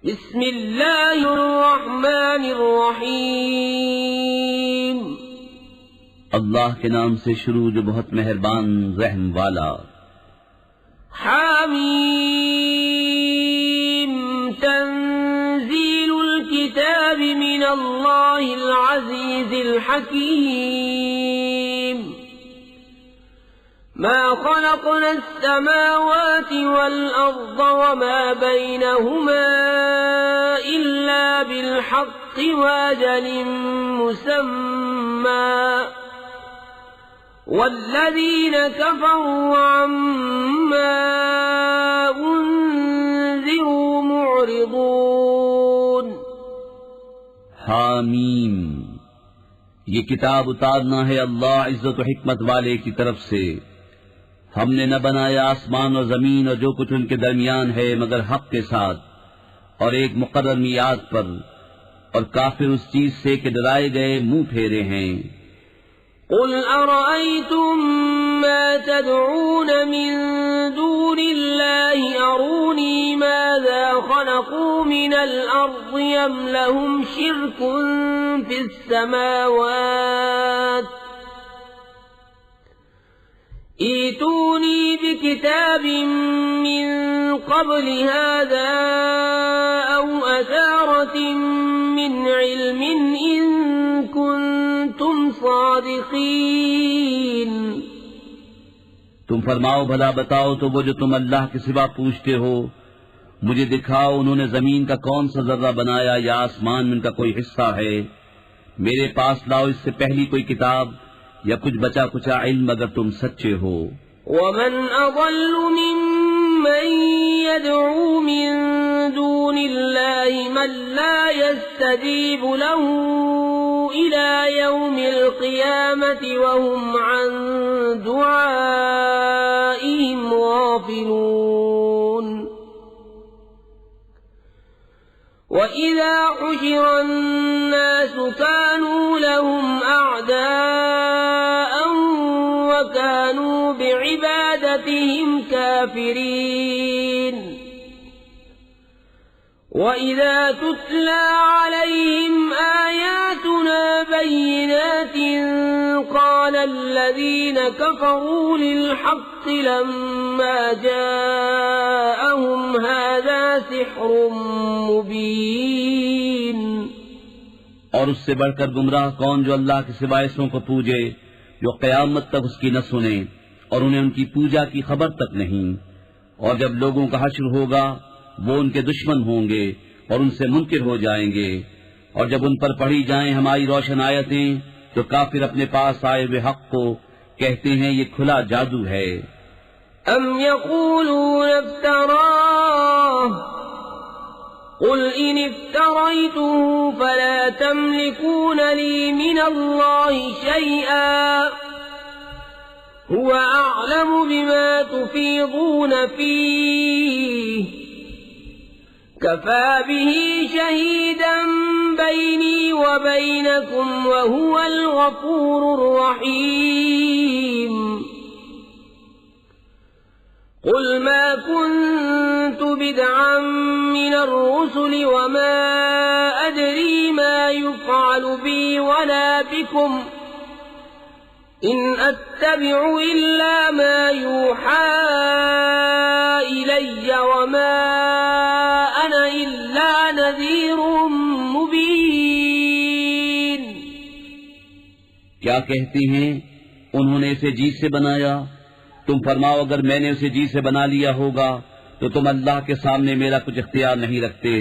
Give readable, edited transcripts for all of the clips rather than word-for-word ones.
بسم اللہ الرحمن الرحیم اللہ کے نام سے شروع جو بہت مہربان رحم والا. حامیم تنزیل الکتاب من اللہ العزیز الحکیم. ما خلقنا السماوات والأرض وما بينهما إلا بالحق وأجل مسمى والذين كفروا عما أنذروا معرضون. حامیم، یہ کتاب اتارنا ہے اللہ عزت و حکمت والے کی طرف سے. ہم نے نہ بنایا آسمان اور زمین اور جو کچھ ان کے درمیان ہے مگر حق کے ساتھ اور ایک مقرر میعاد پر، اور کافر اس چیز سے کہ ڈرائے گئے منہ پھیرے ہیں. قل أرأيتم ما تدعون من دون الله أروني ماذا خلقوا من الأرض أم لهم شرك في السماوات ائتوني بكتاب من قبل هذا أو أثارة من علم إن كنتم صادقين. تم فرماؤ بھلا بتاؤ تو وہ جو تم اللہ کے سوا پوچھتے ہو، مجھے دکھاؤ انہوں نے زمین کا کون سا ذرہ بنایا یا آسمان میں ان کا کوئی حصہ ہے. میرے پاس لاؤ اس سے پہلی کوئی کتاب یا کچھ بچا کچا علم اگر تم سچے ہو. ومن اضل ممن يدعو من دون الله من لا يستجيب له الى يوم القيامة وهم عن دعائهم غافلون. وَإِذَا حُشِرَ النَّاسُ كَانُوا لَهُمْ أَعْدَاءً وَكَانُوا بِعِبَادَتِهِمْ كَافِرِينَ. وَإِذَا تُتْلَى عَلَيْهِمْ آيَاتُنَا بَيِّنَاتٍ قَالَ الَّذِينَ كَفَرُوا لِلْحَقِّ لَمَّا جَاءَهُمْ هَذَا سِحْرٌ مُبِينٌ. اور اس سے بڑھ کر گمراہ کون جو اللہ کے سوا ایسوں کو پوجے جو قیامت تک اس کی نہ سنیں اور انہیں ان کی پوجا کی خبر تک نہیں. اور جب لوگوں کا حشر ہوگا وہ ان کے دشمن ہوں گے اور ان سے منکر ہو جائیں گے، اور جب ان پر پڑھی جائیں ہماری روشن آیتیں تو کافر اپنے پاس آئے ہوئے حق کو کہتے ہیں یہ کھلا جادو ہے. ام یقولون افتراہ قل ان افتریته فلا تملكون لي من الله شيئا هو اعلم بما تفيضون فيه كفى به شهيدا بيني وبينكم وهو الغفور الرحيم. قل ما كنت بدعا من الرسل وما أدري ما يفعل بي ولا بكم إن أتبع إلا ما يوحى إلي وما أنا إلا نذير مبين. کیا کہتے ہیں انہوں نے اسے جی سے بنایا؟ تم فرماؤ اگر میں نے اسے جی سے بنا لیا ہوگا تو تم اللہ کے سامنے میرا کچھ اختیار نہیں رکھتے.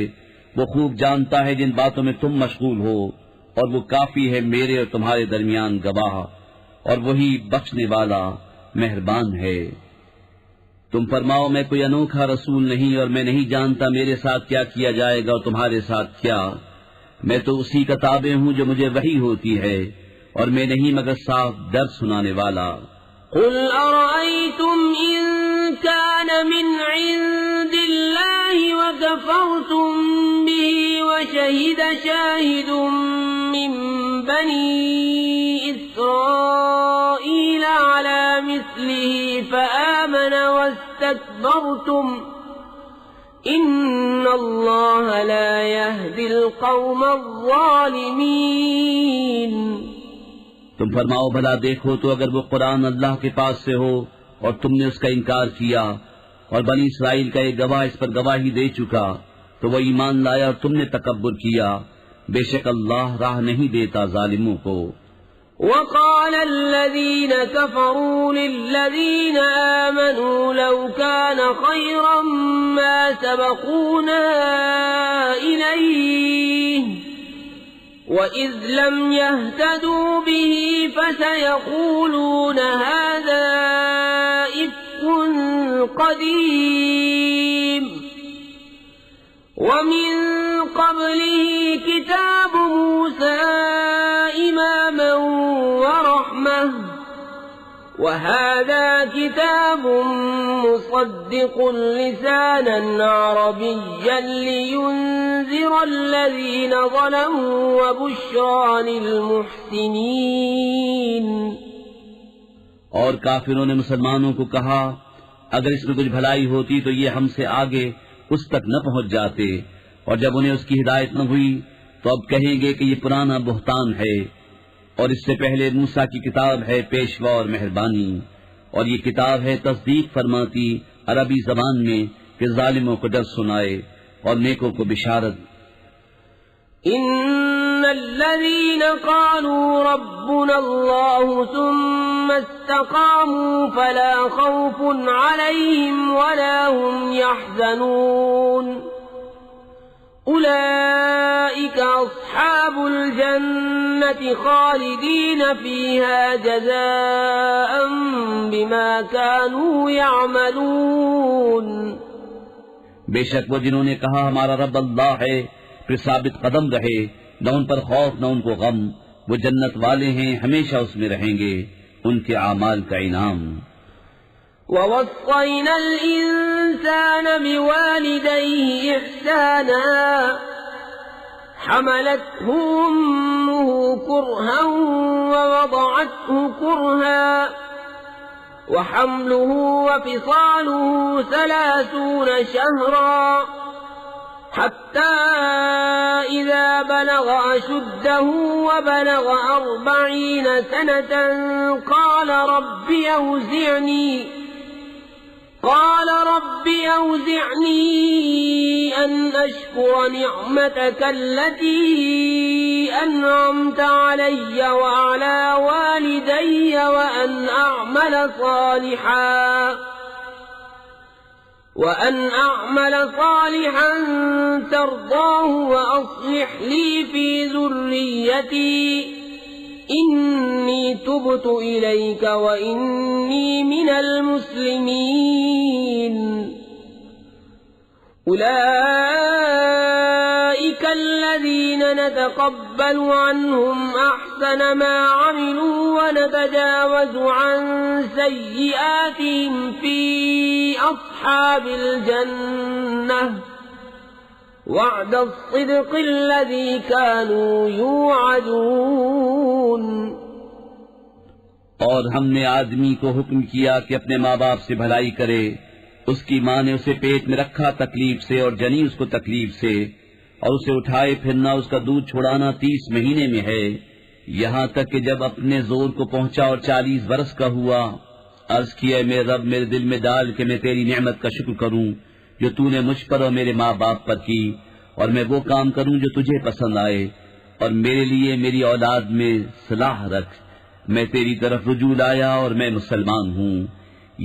وہ خوب جانتا ہے جن باتوں میں تم مشغول ہو، اور وہ کافی ہے میرے اور تمہارے درمیان گواہ، اور وہی بخشنے والا مہربان ہے. تم فرماؤ میں کوئی انوکھا رسول نہیں اور میں نہیں جانتا میرے ساتھ کیا کیا جائے گا اور تمہارے ساتھ کیا. میں تو اسی کا تابع ہوں جو مجھے وحی ہوتی ہے، اور میں نہیں مگر صاف درد سنانے والا. قل أرأيتم إن كان من عند الله وكفرتم به وشهد شاهد من بني إسرائيل على مثله فآمن واستكبرتم إن الله لا يهدي القوم الظالمين. تم فرماؤ بھلا دیکھو تو اگر وہ قرآن اللہ کے پاس سے ہو اور تم نے اس کا انکار کیا اور بنی اسرائیل کا ایک گواہ اس پر گواہی دے چکا تو وہ ایمان لایا اور تم نے تکبر کیا، بے شک اللہ راہ نہیں دیتا ظالموں کو. وقال الذين كفروا للذين آمنوا لو كان خيرا ما سبقونا إليه وإذ لم يهتدوا به فسيقولون هذا إفك قديم. ومن قبله كتاب موسى إماما ورحمة وهذا كتاب مصدق لسانا عربيا لينذر الذين ظلموا وبشرى للمحسنين. اور کافروں نے مسلمانوں کو کہا اگر اس میں کچھ بھلائی ہوتی تو یہ ہم سے آگے اس تک نہ پہنچ جاتے، اور جب انہیں اس کی ہدایت نہ ہوئی تو اب کہیں گے کہ یہ پرانا بہتان ہے، اور اس سے پہلے موسیٰ کی کتاب ہے پیشوا اور مہربانی، اور یہ کتاب ہے تصدیق فرماتی عربی زبان میں کہ ظالموں کو ڈر سنائے اور نیکوں کو بشارت. ان الذين قالوا ربنا الله ثم استقاموا فلا خوف عليهم ولا هم يحزنون اولئك اصحاب الجنة خالدين فيها جزاء بما كانوا يعملون. بے شک وہ جنہوں نے کہا ہمارا رب اللہ ہے پھر ثابت قدم رہے، نہ ان پر خوف نہ ان کو غم، وہ جنت والے ہیں ہمیشہ اس میں رہیں گے، ان کے اعمال کا انعام. وَوَصَّيْنَا الْإِنسَانَ بِوَالِدَيْهِ إِحْسَانًا حَمَلَتْهُ أُمُّهُ كُرْهًا وَوَضَعَتْهُ كُرْهًا وَحَمْلُهُ وَفِصَالُهُ 30 شهرا حتى إذا بلغ أشده وبلغ 40 سنة قال رب أوزعني أن أشكر نعمتك التي أنعمت علي وعلى والدي وأن أعمل صالحا ترضاه وأصلح لي في ذريتي إني تبت إليك وإني من المسلمين. أولئك الذين نتقبل عنهم أحسن ما عملوا ونتجاوز عن سيئاتهم في أصحاب الجنة وعد الصدق الذي كانوا يوعدون. اور ہم نے آدمی کو حکم کیا کہ اپنے ماں باپ سے بھلائی کرے. اس کی ماں نے اسے پیٹ میں رکھا تکلیف سے اور جنی اس کو تکلیف سے، اور اسے اٹھائے پھرنا اس کا دودھ چھڑانا 30 مہینے میں ہے، یہاں تک کہ جب اپنے زور کو پہنچا اور 40 برس کا ہوا. عرض کیا میرے رب میرے دل میں ڈال کہ میں تیری نعمت کا شکر کروں جو تو نے مجھ پر اور میرے ماں باپ پر کی، اور میں وہ کام کروں جو تجھے پسند آئے، اور میرے لیے میری اولاد میں صلاح رکھ. میں تیری طرف رجوع لایا اور میں مسلمان ہوں.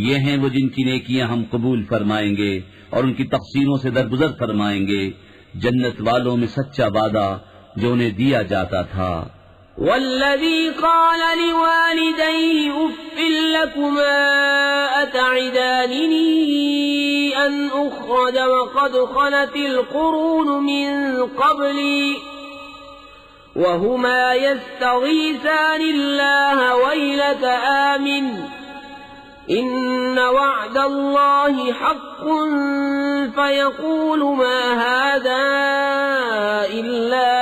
یہ ہیں وہ جن کی نیکیاں ہم قبول فرمائیں گے اور ان کی تقصیروں سے درگزر فرمائیں گے. جنت والوں میں سچا وعدہ جو انہیں دیا جاتا تھا. والذي قال لوالديه أف لكما أتعدانني أن أخرج وقد خلت القرون من قبلي وهما يستغيثان الله ويلك آمن إن وعد الله حق فيقول ما هذا إلا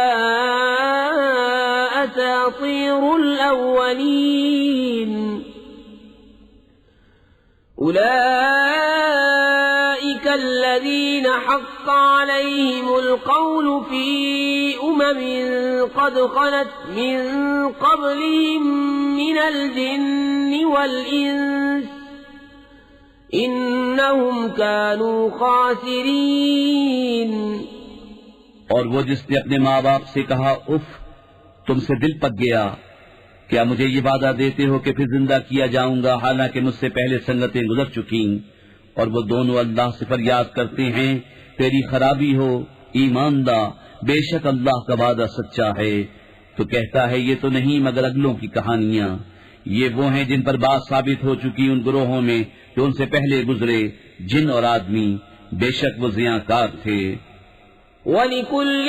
أساطير الأولين. أولئك الذين حق حق عليهم القول في قد خلت من قبلهم من الجن والإنس إنهم كانوا خاسرين۔ اور وہ جس نے اپنے ماں باپ سے کہا اف، تم سے دل پک گیا، کیا مجھے یہ وعدہ دیتے ہو کہ پھر زندہ کیا جاؤں گا حالانکہ مجھ سے پہلے سنگتیں گزر چکیں؟ اور وہ دونوں اللہ سے فریاد کرتے ہیں تیری خرابی ہو ایمان دا، بے شک اللہ کا وعدہ سچا ہے۔ تو کہتا ہے یہ تو نہیں مگر اگلوں کی کہانیاں، یہ وہ ہیں جن پر بات ثابت ہو چکی ان گروہوں میں جو ان سے پہلے گزرے، جن اور آدمی، بے شک وہ زیاں کار تھے۔ وَلِكُلٍّ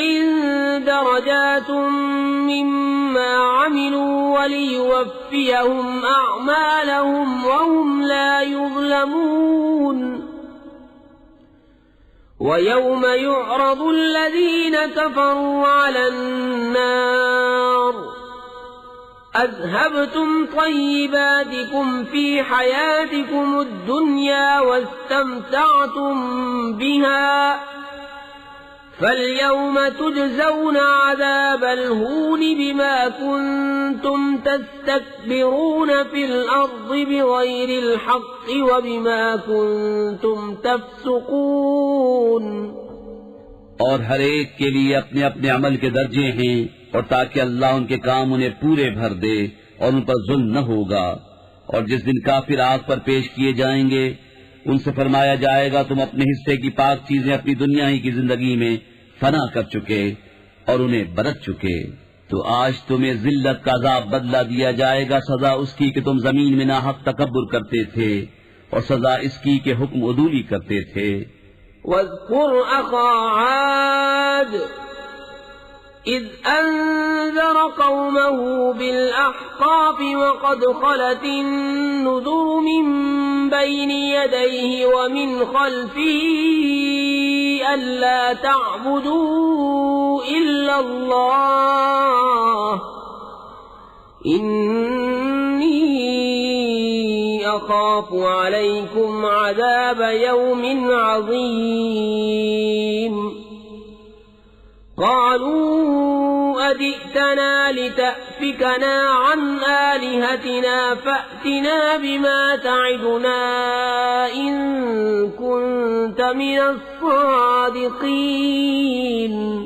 دَرَجَاتٌ مِّمَّا عَمِلُوا وَلِيُوَفِّيَهُمْ أَعْمَالَهُمْ وَهُمْ لَا يُظْلَمُونَ۔ وَيَوْمَ يُعْرَضُ الَّذِينَ كَفَرُوا عَلَى النَّارِ أَذْهَبْتُمْ طَيِّبَاتِكُمْ فِي حَيَاتِكُمُ الدُّنْيَا وَاسْتَمْتَعْتُمْ بِهَا فَالْيَوْمَ تُجْزَوْنَ عَذَابَ الْهُونِ بِمَا كُنتُمْ تَسْتَكْبِرُونَ فِي الْأَرْضِ بِغَيْرِ الْحَقِّ وَبِمَا كُنتُمْ تَفْسُقُونَ۔ اور ہر ایک کے لیے اپنے اپنے عمل کے درجے ہیں، اور تاکہ اللہ ان کے کام انہیں پورے بھر دے اور ان پر ظلم نہ ہوگا۔ اور جس دن کافر آگ پر پیش کیے جائیں گے ان سے فرمایا جائے گا تم اپنے حصے کی پاک چیزیں اپنی دنیا ہی کی زندگی میں فنا کر چکے اور انہیں برت چکے، تو آج تمہیں ذلت کا عذاب بدلہ دیا جائے گا، سزا اس کی کہ تم زمین میں ناحق تکبر کرتے تھے، اور سزا اس کی کہ حکم عدولی کرتے تھے۔ وَاذْكُرْ أَخَا عَادٍ إِذْ أَنذَرَ قَوْمَهُ بِالْأَحْقَافِ وَقَدْ خَلَتِ النُّذُرُ مِنْ بَيْنِ يَدَيْهِ وَمِنْ خَلْفِهِ أَلَّا تَعْبُدُوا إِلَّا اللَّهَ إِنِّي أَخَافُ عَلَيْكُمْ عَذَابَ يَوْمٍ عَظِيمٍ۔ قالوا أجئتنا لتأفكنا عن آلهتنا فأتنا بما تعدنا إن كنت من الصادقين۔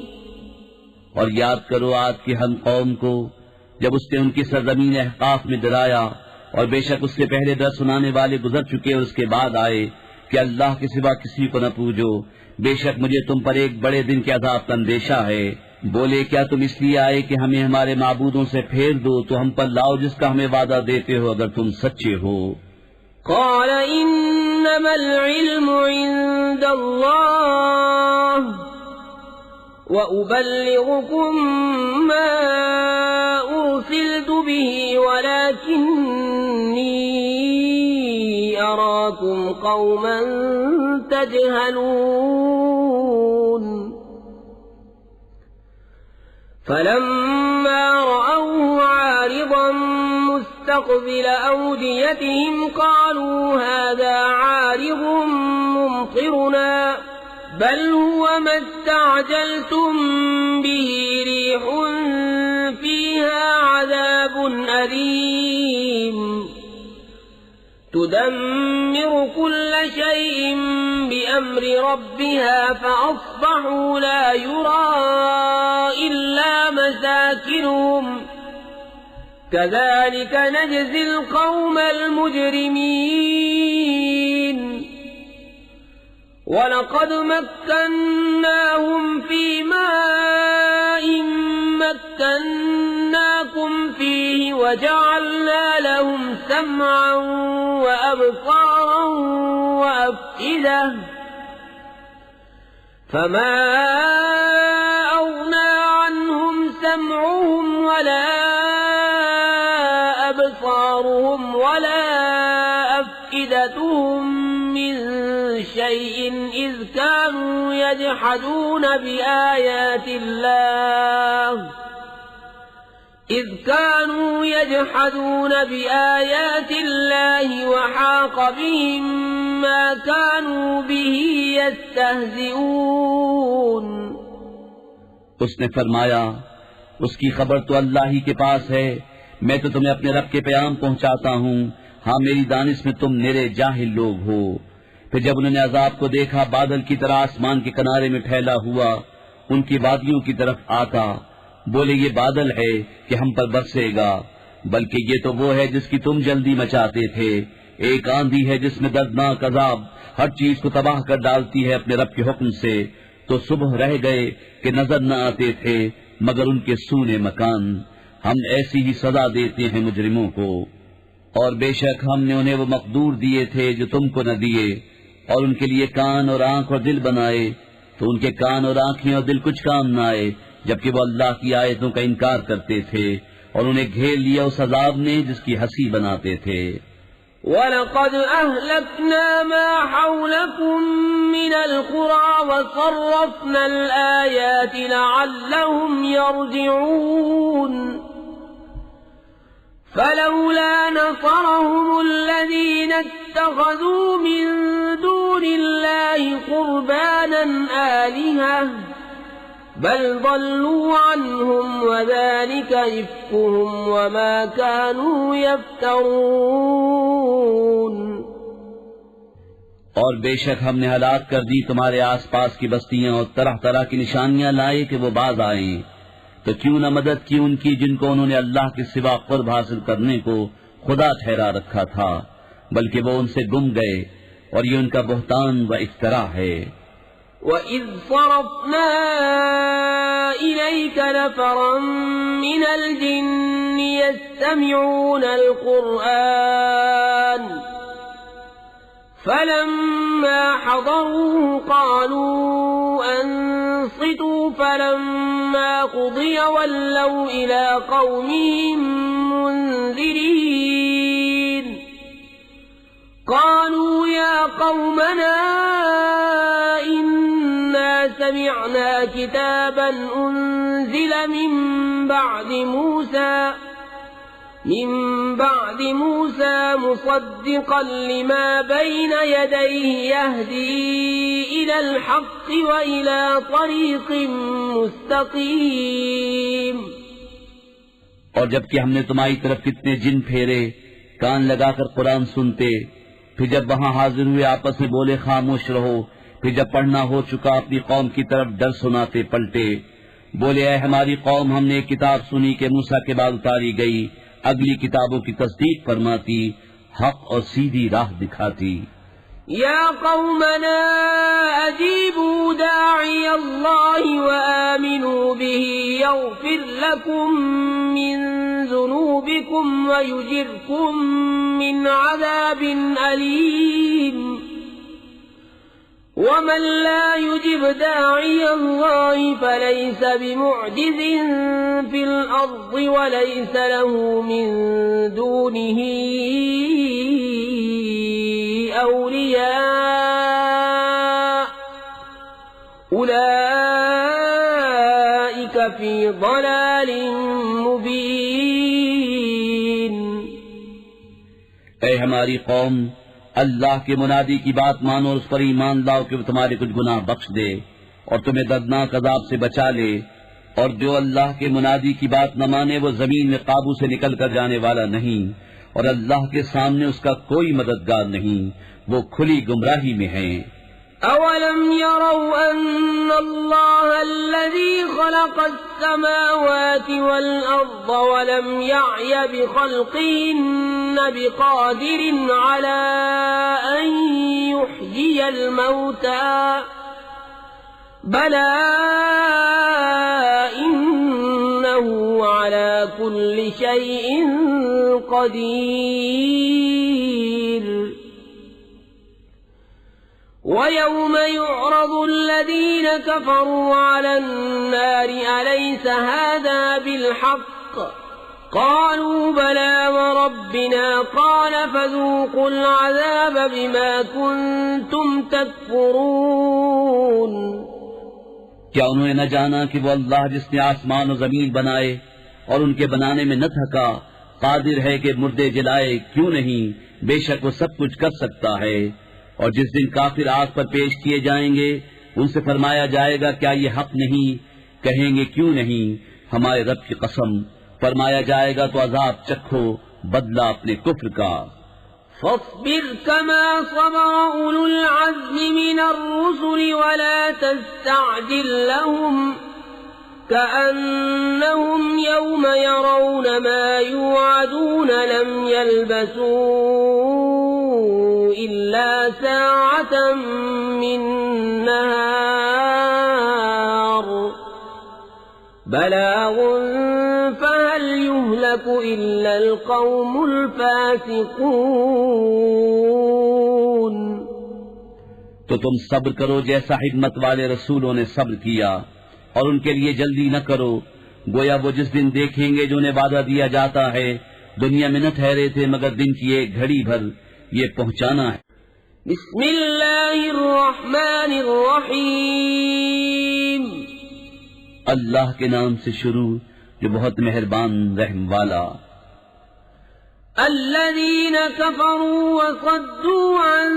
اور یاد کرو عاد کی ہم قوم کو جب اس نے ان کی سرزمین احقاف میں ڈرایا، اور بے شک اس سے پہلے ڈر سنانے والے گزر چکے اور اس کے بعد آئے کہ اللہ کے سوا کسی کو نہ پوجو، بے شک مجھے تم پر ایک بڑے دن کے عذاب کا اندیشہ ہے۔ بولے کیا تم اس لیے آئے کہ ہمیں ہمارے معبودوں سے پھیر دو، تو ہم پر لاؤ جس کا ہمیں وعدہ دیتے ہو اگر تم سچے ہو۔ قال انما العلم عند اللہ وأبلغكم ما أرسلت به ولكني أراكم قوما تجهلون۔ فلما رأوه عارضا مستقبل أوديتهم قالوا هذا عارض ممطرنا بل هو ما استعجلتم به ريح فيها عذاب أليم تدمر كل شيء بأمر ربها فأصبحوا لا يرى إلا مساكنهم كذلك نجزي القوم المجرمين۔ وَلَقَدْ مَكَّنَّاهُمْ فِي مَاءٍ مَكَّنَّاكُمْ فِيهِ وَجَعَلْنَا لَهُمْ سَمْعًا وَأَبْصَارًا وَأَفْئِدَةً فَمَا أَغْنَى عَنْهُمْ سَمْعُهُمْ وَلَا أَبْصَارُهُمْ وَلَا أَفْئِدَتُهُمْ مِنْ شيء إذ كانوا يجحدون بآيات الله إذ كانوا يجحدون بآيات الله وحاق بهم ما كانوا به يستهزئون. اس نے فرمایا اس کی خبر تو اللہ ہی کے پاس ہے، میں تو تمہیں اپنے رب کے پیغام پہنچاتا ہوں، ہاں میری دانش میں تم میرے جاہل لوگ ہو. پھر جب انہوں نے عذاب کو دیکھا بادل کی طرح آسمان کے کنارے میں پھیلا ہوا ان کی وادیوں کی طرف آتا، بولے یہ بادل ہے کہ ہم پر برسے گا، بلکہ یہ تو وہ ہے جس کی تم جلدی مچاتے تھے. ایک آندھی ہے جس میں دردناک عذاب ہر چیز کو تباہ کر ڈالتی ہے اپنے رب کے حکم سے. تو صبح رہ گئے کہ نظر نہ آتے تھے مگر ان کے سونے مکان. ہم ایسی ہی سزا دیتے ہیں مجرموں کو. اور بے شک ہم نے انہیں وہ مقدور دیے تھے جو تم کو نہ دیے، اور ان کے لیے کان اور آنکھ اور دل بنائے، تو ان کے کان اور آنکھیں اور دل کچھ کام نہ آئے جبکہ وہ اللہ کی آیتوں کا انکار کرتے تھے، اور انہیں گھیر لیا اس عذاب نے جس کی ہنسی بناتے تھے. وَلَقَدْ أَهْلَكْنَا مَا حَوْلَكُمْ مِنَ الْقُرَى وَصَرَّفْنَا الْآيَاتِ لَعَلَّهُمْ يَرْجِعُونَ. فَلَوْلَا نَصَرَهُمُ الَّذِينَ اتَّخَذُوا مِن دُونِ اللَّهِ قُرْبَانًا آلِهَةً بل ضلوا عنهم وذلك إفكهم وما كانوا يفترون. اور بے شک ہم نے ہلاک کر دی تمہارے آس پاس کی بستیاں اور طرح طرح کی نشانیاں لائے کہ وہ باز آئیں، تو کیوں نہ مدد کی ان کی جن کو انہوں نے اللہ کے سوا قرب حاصل کرنے کو خدا ٹھہرا رکھا تھا، بلکہ وہ ان سے گم گئے، اور یہ ان کا بہتان و افترا ہے. وَإِذْ صَرَفْنَا إِلَيْكَ نَفَرًا مِنَ الْجِنِّ يَسْتَمِعُونَ الْقُرْآنَ فَلَمَّا حَضَرُوهُ قَالُوا أَنصِتُوا فَلَمَّا قُضِيَ وَلَّوْا إِلَى قَوْمِهِمْ مُنذِرِينَ. قالوا يا قومنا إنا سمعنا كتابا أنزل من بعد موسى مصدقا لما بين يديه يهدي إلى الحق وإلى طريق مستقيم. اور جبکہ ہم نے تمہاری طرف کتنے جن پھیرے کان لگا کر قرآن سنتے، پھر جب وہاں حاضر ہوئے آپس میں بولے خاموش رہو، پھر جب پڑھنا ہو چکا اپنی قوم کی طرف ڈر سناتے پلٹے، بولے اے ہماری قوم ہم نے ایک کتاب سنی کہ موسیٰ کے بعد اتاری گئی، اگلی کتابوں کی تصدیق فرماتی، حق اور سیدھی راہ دکھاتی. يا قومنا أجيبوا داعي الله وآمنوا به يغفر لكم من ذنوبكم ويجركم من عذاب أليم. ومن لا يجب داعي الله فليس بمعجز في الأرض وليس له من دونه أولياء أولئك في ضلال مبين. اے ہماری قوم، اللہ کے منادی کی بات مانو اور اس پر ایمان لاؤ کہ وہ تمہارے کچھ گناہ بخش دے اور تمہیں دردناک عذاب سے بچا لے. اور جو اللہ کے منادی کی بات نہ مانے وہ زمین میں قابو سے نکل کر جانے والا نہیں، اور اللہ کے سامنے اس کا کوئی مددگار نہیں، وہ کھلی گمراہی میں ہیں. أَوَلَمْ يَرَوْا أَنَّ اللَّهَ الَّذِي خَلَقَ السَّمَاوَاتِ وَالْأَرْضَ وَلَمْ يَعْيَ بِخَلْقِهِنَّ بِقَادِرٍ عَلَىٰ أَن يُحْيِيَ الْمَوْتَىٰ بَلَىٰ إِنَّهُ عَلَىٰ كُلِّ شَيْءٍ قَدِيرٌ. وَيَوْمَ يُعْرَضُ الَّذِينَ كَفَرُوا عَلَى النَّارِ أَلَيْسَ هَٰذَا بِالْحَقِّ قَالُوا بَلَىٰ وَرَبِّنَا قَالَ فَذُوقُوا الْعَذَابَ بِمَا كُنتُمْ تَكْفُرُونَ. کیا انہوں نے نہ جانا کہ وہ اللہ جس نے آسمان و زمین بنائے اور ان کے بنانے میں نہ تھکا، قادر ہے کہ مردے جلائے، کیوں نہیں، بے شک وہ سب کچھ کر سکتا ہے۔ اور جس دن کافر آگ پر پیش کیے جائیں گے ان سے فرمایا جائے گا کیا یہ حق نہیں؟ کہیں گے کیوں نہیں، ہمارے رب کی قسم۔ فرمایا جائے گا تو عذاب چکھو، بدلہ اپنے کفر کا۔ فاصبر كما صبر أولو العزم من الرسل ولا تستعجل لهم كأنهم يوم يرون ما يوعدون لم يلبثوا إلا ساعة من نهار بلاغ فهل يهلك إلا القوم الفاسقون۔ تو تم صبر کرو جیسا حکمت والے رسولوں نے صبر کیا، اور ان کے لیے جلدی نہ کرو، گویا وہ جس دن دیکھیں گے جو انہیں وعدہ دیا جاتا ہے، دنیا میں نہ ٹھہرے تھے مگر دن کی ایک گھڑی بھر، یہ پہنچانا ہے۔ بسم اللہ الرحمن الرحیم، اللہ کے نام سے شروع جو بہت مہربان رحم والا۔ الذين كفروا وصدوا عن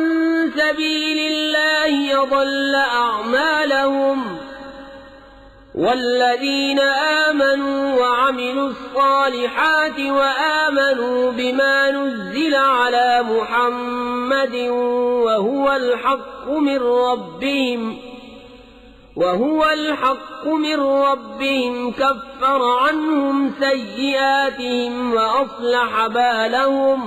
سبيل الله أضل أعمالهم والذين آمنوا وعملوا الصالحات وآمنوا بما نزل على محمد وهو الحق من ربهم كفر عنهم سيئاتهم وأصلح بالهم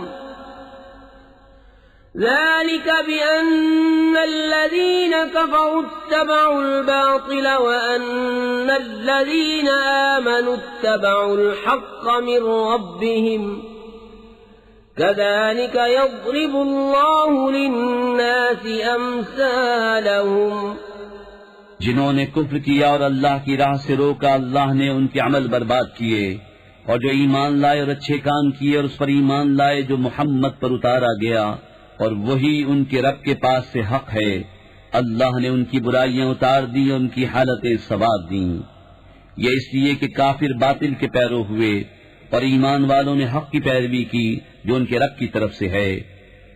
ذلك بأن الذين كفروا اتبعوا الباطل وأن الذين آمنوا اتبعوا الحق من ربهم كذلك يضرب الله للناس أمثالهم۔ جنہوں نے کفر کیا اور اللہ کی راہ سے روکا، اللہ نے ان کے عمل برباد کیے، اور جو ایمان لائے اور اچھے کام کیے اور اس پر ایمان لائے جو محمد پر اتارا گیا، اور وہی ان کے رب کے پاس سے حق ہے، اللہ نے ان کی برائیاں اتار دی اور ان کی حالتیں سنوار دیں۔ یہ اس لیے کہ کافر باطل کے پیرو ہوئے اور ایمان والوں نے حق کی پیروی کی جو ان کے رب کی طرف سے ہے۔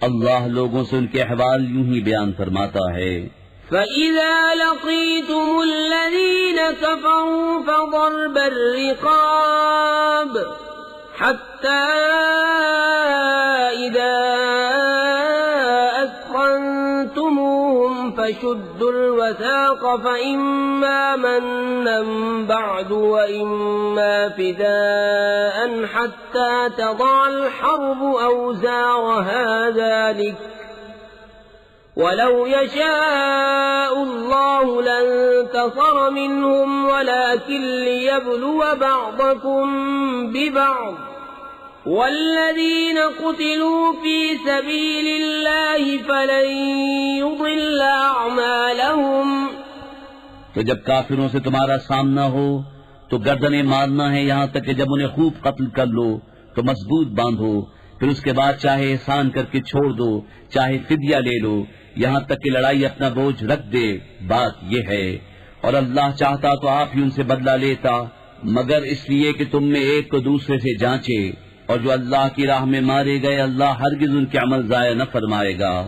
اللہ لوگوں سے ان کے احوال یوں ہی بیان فرماتا ہے۔ فَإِذَا لَقِيتُمُ الَّذِينَ كَفَرُوا فَضَرْبَ الرِّقَابِ حَتَّى إِذَا أَثْخَنتُمُوهُمْ فَشُدُّوا الْوَثَاقَ فَإِمَّا مَنًّا بَعْدُ وَإِمَّا فِدَاءً حَتَّى تَضَعَ الْحَرْبُ أَوْزَارَهَا ذَلِكَ وَلَوْ يَشَاءُ اللَّهُ لَانتَصَرَ مِنْهُمْ وَلَكِنْ لِيَبْلُوَ بَعْضَكُمْ بِبَعْضٍ وَالَّذِينَ قُتِلُوا فِي سَبِيلِ اللَّهِ فَلَنْ يُضِلَّ أَعْمَالَهُمْ۔ تو جب کافروں سے تمہارا سامنا ہو تو گردنیں مارنا ہے یہاں تک کہ جب انہیں خوب قتل کر لو تو مضبوط باندھو، پھر اس کے بعد چاہے احسان کر کے چھوڑ دو، چاہے فدیہ لے لو، یہاں تک کہ لڑائی اپنا بوجھ رکھ دے۔ بات یہ ہے، اور اللہ چاہتا تو آپ ہی ان سے بدلہ لیتا، مگر اس لیے کہ تم میں ایک کو دوسرے سے جانچے، اور جو اللہ کی راہ میں مارے گئے اللہ ہرگز ان کے عمل ضائع نہ فرمائے گا۔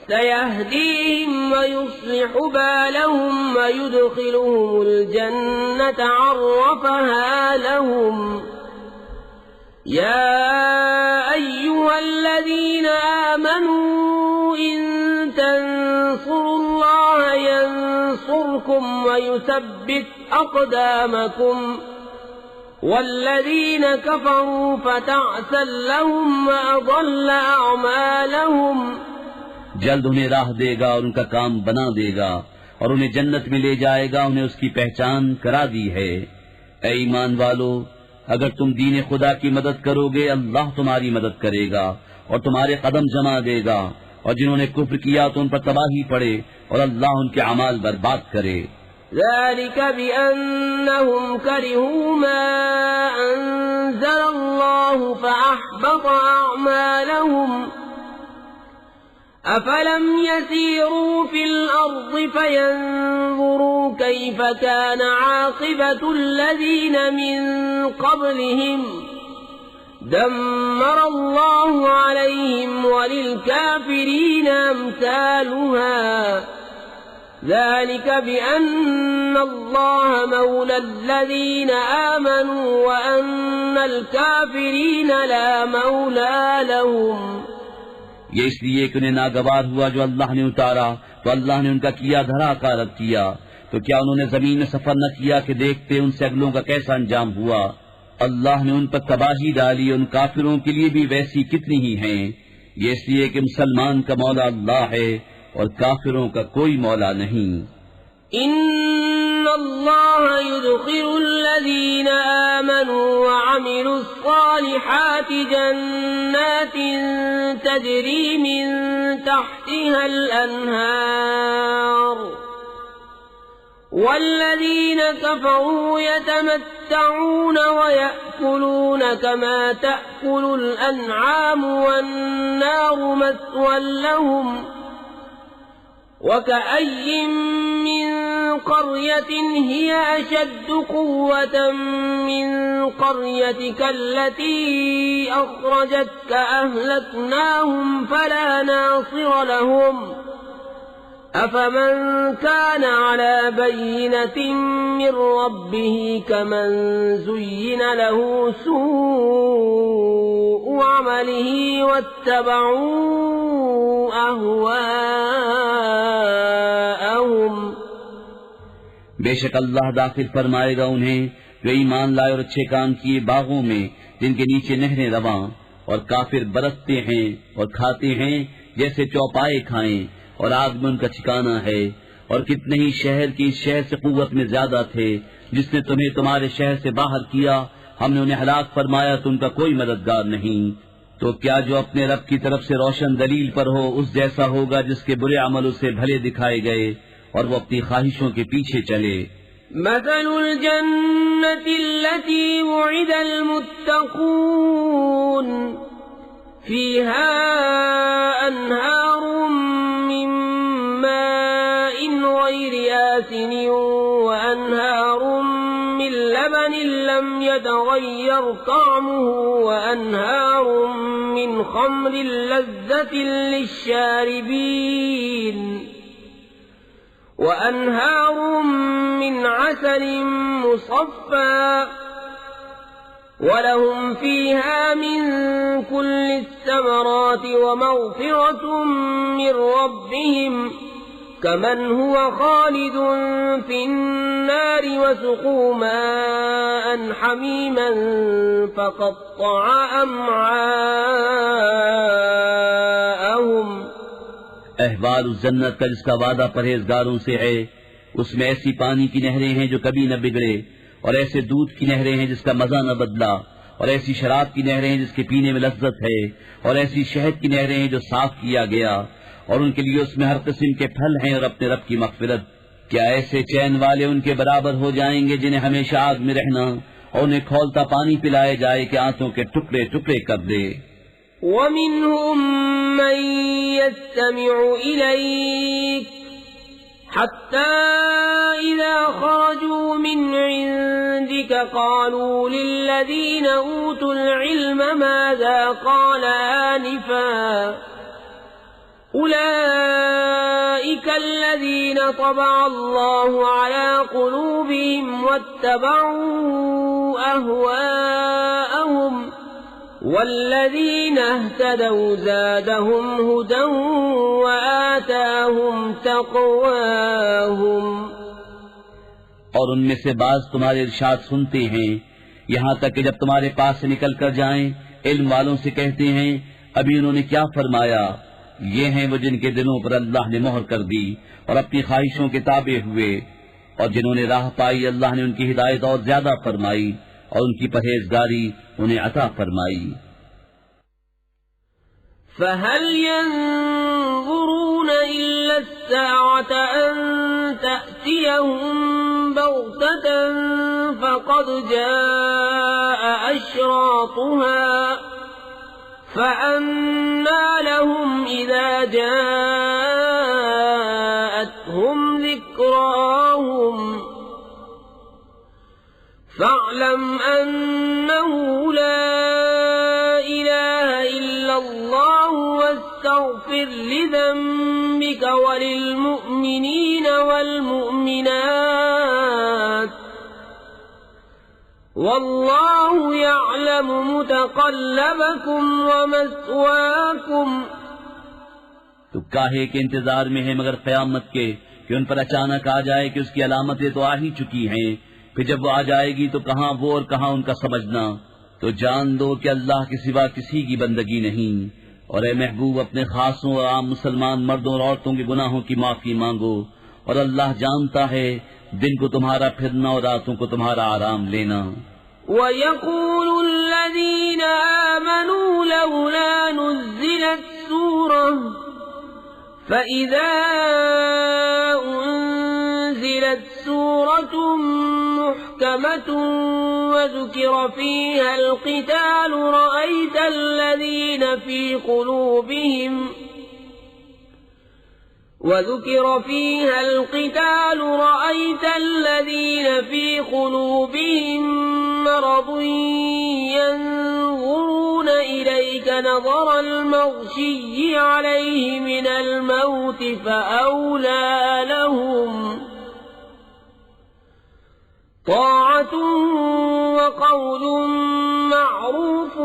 سَيَهْدِيهِمْ وَيُصْلِحُ بَالَهُمْ وَيُدْخِلُهُمُ الْجَنَّةَ عَرَّفَهَا لَهُمْ۔ يَا أَيُّهَا الَّذِينَ آمَنُوا إِن تَنصُرُوا اللَّهَ يَنصُرْكُمْ وَيُثَبِّتْ أَقْدَامَكُمْ وَالَّذِينَ كَفَرُوا فَتَعْسًا لَهُمْ وَأَضَلَّ أَعْمَالَهُمْ۔ جلد انہیں راہ دے گا اور ان کا کام بنا دے گا اور انہیں جنت میں لے جائے گا، انہیں اس کی پہچان کرا دی ہے۔ اے ایمان والو، اگر تم دین خدا کی مدد کرو گے اللہ تمہاری مدد کرے گا اور تمہارے قدم جما دے گا، اور جنہوں نے کفر کیا تو ان پر تباہی پڑے اور اللہ ان کے اعمال برباد کرے۔ ذلك بأنهم كرهوا ما أنزل الله فأحبط أعمالهم أفلم يسيروا في الأرض فينظروا كيف كان عاقبة الذين من قبلهم دمر الله عليهم وللكافرين أمثالها ذلك بأن الله مولى الذين آمنوا وأن الكافرين لا مولى لهم. یہ اس لیے کہ انہیں ناگوار ہوا جو اللہ نے اتارا تو اللہ نے ان کا کیا دھرا کارت کیا، تو کیا انہوں نے زمین میں سفر نہ کیا کہ دیکھتے ان سے اگلوں کا کیسا انجام ہوا. اللہ نے ان پر تباہی ڈالی، ان کافروں کے لیے بھی ویسی کتنی ہی ہیں. یہ اس لیے کہ مسلمان کا مولا اللہ ہے اور کافروں کا کوئی مولا نہیں. ان اللہ يدخل الذین آمنوا وعملوا الصالحات جنات تجری من تحتها الانہار والذین كفروا يتمتعون ويأكلون كما تأكل الأنعام والنار مثوى لهم وكأي من قرية هي أشد قوة من قريتك التي أخرجتك أهلكناهم فلا ناصر لهم أفمن كان على بينة من ربه كمن زين له سوء عمله واتبعوا أهواءهم. بے شک اللہ داخل فرمائے گا انہیں جو ایمان لائے اور اچھے کام کیے باغوں میں جن کے نیچے نہریں رواں، اور کافر برتتے ہیں اور کھاتے ہیں جیسے چوپائے کھائیں، اور آگ میں ان کا ٹھکانہ ہے. اور کتنے ہی شہر کی اس شہر سے قوت میں زیادہ تھے جس نے تمہیں تمہارے شہر سے باہر کیا، ہم نے انہیں ہلاک فرمایا تو ان کا کوئی مددگار نہیں. تو کیا جو اپنے رب کی طرف سے روشن دلیل پر ہو اس جیسا ہوگا جس کے برے عمل اسے بھلے دکھائے گئے اور وہ اپنی خواہشوں کے پیچھے چلے. مثل الجنة التي وعد المتقون فيها أنهار من ماء غير آسن وأنهار من لبن لم يتغير طعمه وأنهار من خمر لذة للشاربين وأنهار من عسل مصفى ولهم فيها من كل الثمرات ومغفرة من ربهم كمن هو خالد في النار وسقوا ماء حميما فقطع أمعاءهم. احوال الجنت کا جس کا وعدہ پرہیزگاروں سے ہے، اس میں ایسی پانی کی نہریں ہیں جو کبھی نہ بگڑے، اور ایسے دودھ کی نہریں ہیں جس کا مزہ نہ بدلا، اور ایسی شراب کی نہریں ہیں جس کے پینے میں لذت ہے، اور ایسی شہد کی نہریں ہیں جو صاف کیا گیا، اور ان کے لیے اس میں ہر قسم کے پھل ہیں اور اپنے رب کی مغفرت. کیا ایسے چین والے ان کے برابر ہو جائیں گے جنہیں ہمیشہ آگ میں رہنا اور انہیں کھولتا پانی پلائے جائے کہ آنتوں کے ٹکڑے ٹکڑے کر دے. وَمِنْهُمْ مَنْ يَسْتَمِعُ إِلَيْكَ حَتَّى إِذَا خَرَجُوا مِنْ عِنْدِكَ قَالُوا لِلَّذِينَ أُوتُوا الْعِلْمَ مَاذَا قَالَ آنِفًا أُولَئِكَ الَّذِينَ طَبَعَ اللَّهُ عَلَى قُلُوبِهِمْ وَاتَّبَعُوا أَهْوَاءَهُمْ والذین اہتدوا زادهم هدى وآتاهم تقواهم. اور ان میں سے بعض تمہارے ارشاد سنتے ہیں یہاں تک کہ جب تمہارے پاس سے نکل کر جائیں علم والوں سے کہتے ہیں ابھی انہوں نے کیا فرمایا. یہ ہیں وہ جن کے دلوں پر اللہ نے مہر کر دی اور اپنی خواہشوں کے تابع ہوئے، اور جنہوں نے راہ پائی اللہ نے ان کی ہدایت اور زیادہ فرمائی اور ان کی پرہیزگاری انہیں عطا فرمائی. فَهَلْ يَنظُرُونَ إِلَّا السَّاعَةَ أَن تَأْتِيَهُم بَغْتَةً فَقَدْ جَاءَ أَشْرَاطُهَا فأنى لهم إذا جاءتهم ذكراهم فاعلم أنه لا إله إلا الله واستغفر لذنبك وللمؤمنين والمؤمنات واللہ یعلم متقلبکم ومثواکم۔ تو کاہے کے انتظار میں ہے مگر قیامت کے کہ ان پر اچانک آ جائے کہ اس کی علامتیں تو آ ہی چکی ہیں، پھر جب وہ آ جائے گی تو کہاں وہ اور کہاں ان کا سمجھنا۔ تو جان دو کہ اللہ کے سوا کسی کی بندگی نہیں، اور اے محبوب اپنے خاصوں اور عام مسلمان مردوں اور عورتوں کے گناہوں کی معافی مانگو، اور اللہ جانتا ہے دن کو تمہارا پھرنا اور راتوں کو تمہارا آرام لینا۔ وَيَقُولُ الَّذِينَ آمَنُوا لَوْلَا نُزِّلَتْ سُورَةٌ فَإِذَا أُنزِلَتْ سُورَةٌ مُحْكَمَةٌ وَذُكِرَ فِيهَا الْقِتَالُ رَأَيْتَ الَّذِينَ في قلوبهم مرض ينظرون إليك نظر المغشي عليه من الموت فأولى لهم طاعة وقول معروف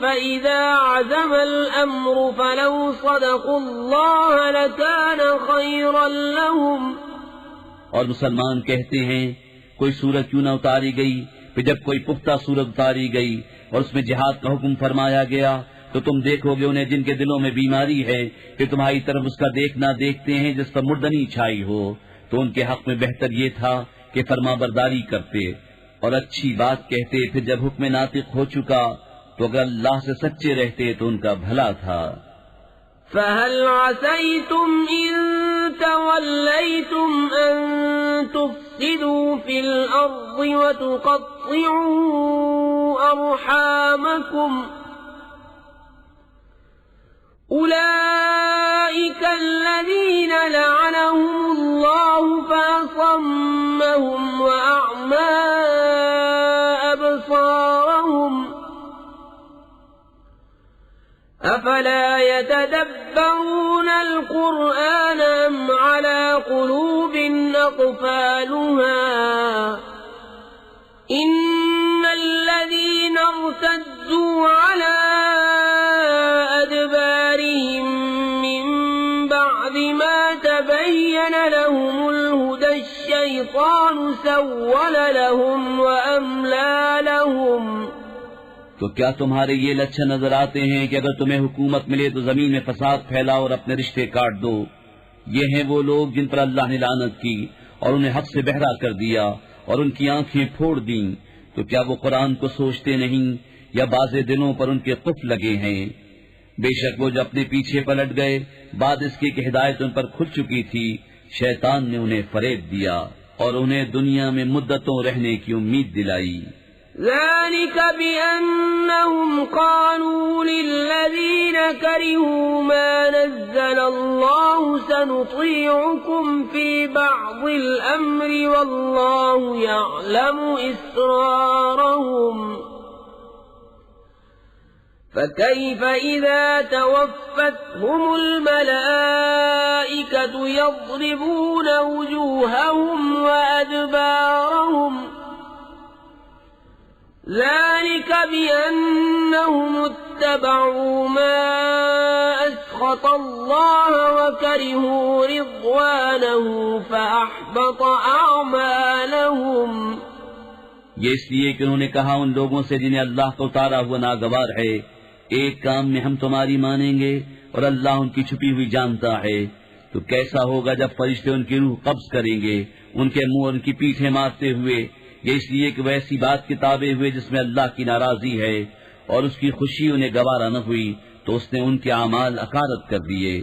فإذا عزم الأمر فلو صدقوا الله لكان خيرا لهم۔ اور مسلمان کہتے ہیں کوئی سورت کیوں نہ اتاری گئی، پھر جب کوئی پختہ سورت اتاری گئی اور اس میں جہاد کا حکم فرمایا گیا تو تم دیکھو گے انہیں جن کے دلوں میں بیماری ہے کہ تمہاری طرف اس کا دیکھنا دیکھتے ہیں جس پر مردنی چھائی ہو، تو ان کے حق میں بہتر یہ تھا کہ فرما برداری کرتے اور اچھی بات کہتے، پھر جب حکم ناطق ہو چکا تو اگر اللہ سے سچے رہتے تو ان کا بھلا تھا۔ فَهَلْ عَسَيْتُمْ إِن تَوَلَّيْتُمْ أَن تُفْسِدُوا فِي الْأَرْضِ وَتُقَطِّعُوا أَرْحَامَكُمْ أُولَئِكَ الَّذِينَ لَعَنَهُمُ اللَّهُ فَأَصَمَّهُمْ وَأَعْمَى أَبْصَارَهُمْ أَفَلَا يَتَدَبَّرُونَ الْقُرْآنَ أَمْ عَلَى قُلُوبٍ أَقْفَالُهَا إِنَّ الَّذِينَ ارْتَدُّوا عَلَى أَدْبَارِهِمْ مِنْ بَعْدِ مَا تَبَيَّنَ لَهُمُ الْهُدَى الشَّيْطَانُ سَوَّلَ لَهُمْ وَأَمْلَى لَهُمْ۔ تو کیا تمہارے یہ لچھن نظر آتے ہیں کہ اگر تمہیں حکومت ملے تو زمین میں فساد پھیلاؤ اور اپنے رشتے کاٹ دو؟ یہ ہیں وہ لوگ جن پر اللہ نے لعنت کی اور انہیں حق سے بہرا کر دیا اور ان کی آنکھیں پھوڑ دیں۔ تو کیا وہ قرآن کو سوچتے نہیں یا باز دلوں پر ان کے قفل لگے ہیں؟ بے شک وہ جو اپنے پیچھے پلٹ گئے بعد اس کی کہ ہدایت ان پر کھل چکی تھی، شیطان نے انہیں فریب دیا اور انہیں دنیا میں مدتوں رہنے کی امید دلائی۔ ذلك بأنهم قالوا للذين كرهوا ما نزل الله سنطيعكم في بعض الأمر والله يعلم إسرارهم فكيف إذا توفتهم الملائكة يضربون وجوههم وأدبارهم ذلك بأنهم اتبعوا ما أسخط الله وكرهوا رضوانه فأحبط أعمالهم۔ یہ اس لیے کہ انہوں نے کہا ان لوگوں سے جنہیں اللہ کا اتارا ہوا ناگوار ہے، ایک کام میں ہم تمہاری مانیں گے اور اللہ ان کی چھپی ہوئی جانتا ہے۔ تو کیسا ہوگا جب فرشتے ان کی روح قبض کریں گے ان کے منہ اور ان کی پیٹھیں مارتے ہوئے، یہ اس لیے کہ وہ ایسی بات کے تابع ہوئے جس میں اللہ کی ناراضی ہے اور اس کی خوشی انہیں گوارا نہ ہوئی تو اس نے ان کے اعمال اکارت کر دیے۔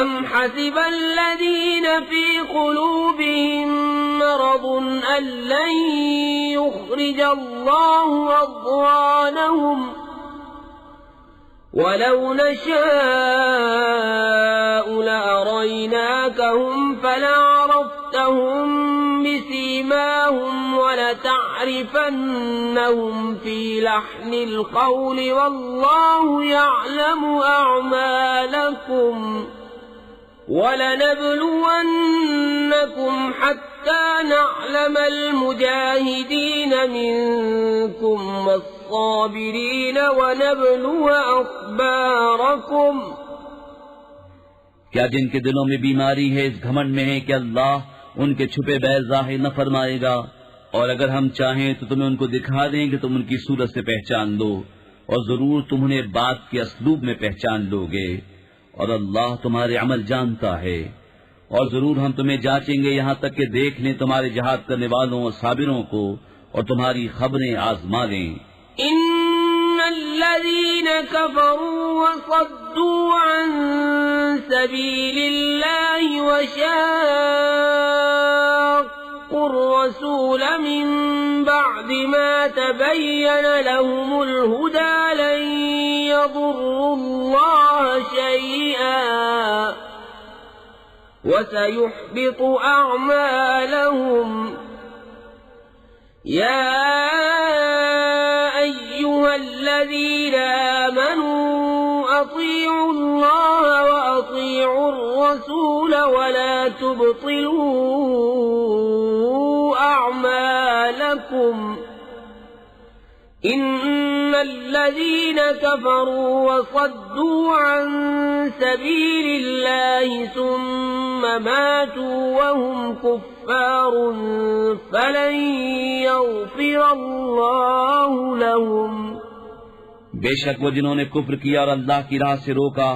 ام حسب الذين في قلوبهم مرض ان لن يخرج الله اضغانهم وَلَوْ نَشَاءُ لَأَرَيْنَاكَهُمْ فَلَعَرَفْتَهُمْ بِسِيمَاهُمْ وَلَتَعْرِفَنَّهُمْ فِي لَحْنِ الْقَوْلِ وَاللَّهُ يَعْلَمُ أَعْمَالَكُمْ وَلَنَبْلُوَنَّكُمْ حَتَّى نَعْلَمَ الْمُجَاهِدِينَ مِنكُمْ وَالصَّابِرِينَ وَنَبْلُوَ أَخْبَارَكُمْ۔ کیا جن کے دلوں میں بیماری ہے اس گھمنڈ میں ہے کہ اللہ ان کے چھپے بیل ظاہر نہ فرمائے گا، اور اگر ہم چاہیں تو تمہیں ان کو دکھا دیں کہ تم ان کی صورت سے پہچان لو، اور ضرور تم انہیں بات کے اسلوب میں پہچان لو گے، اور اللہ تمہارے عمل جانتا ہے۔ اور ضرور ہم تمہیں جانچیں گے یہاں تک کہ دیکھ لیں تمہارے جہاد کرنے والوں اور صابروں کو، اور تمہاری خبریں آزما لیں۔ ان الذين كفروا وصدوا عن سبيل الله وشاقوا الرسول من بعد ما تبين لهم الهدى لن يضروا الله شيئا وسيحبط أعمالهم۔ يا أيها الذين آمنوا أطيعوا الله وأطيعوا الرسول ولا تبطلوا أعمالكم إن الذين كفروا وصدوا عن سبيل الله ثم ماتوا وهم كفار فلن يغفر الله لهم۔ بے شک وہ جنہوں نے کفر کیا اور اللہ کی راہ سے روکا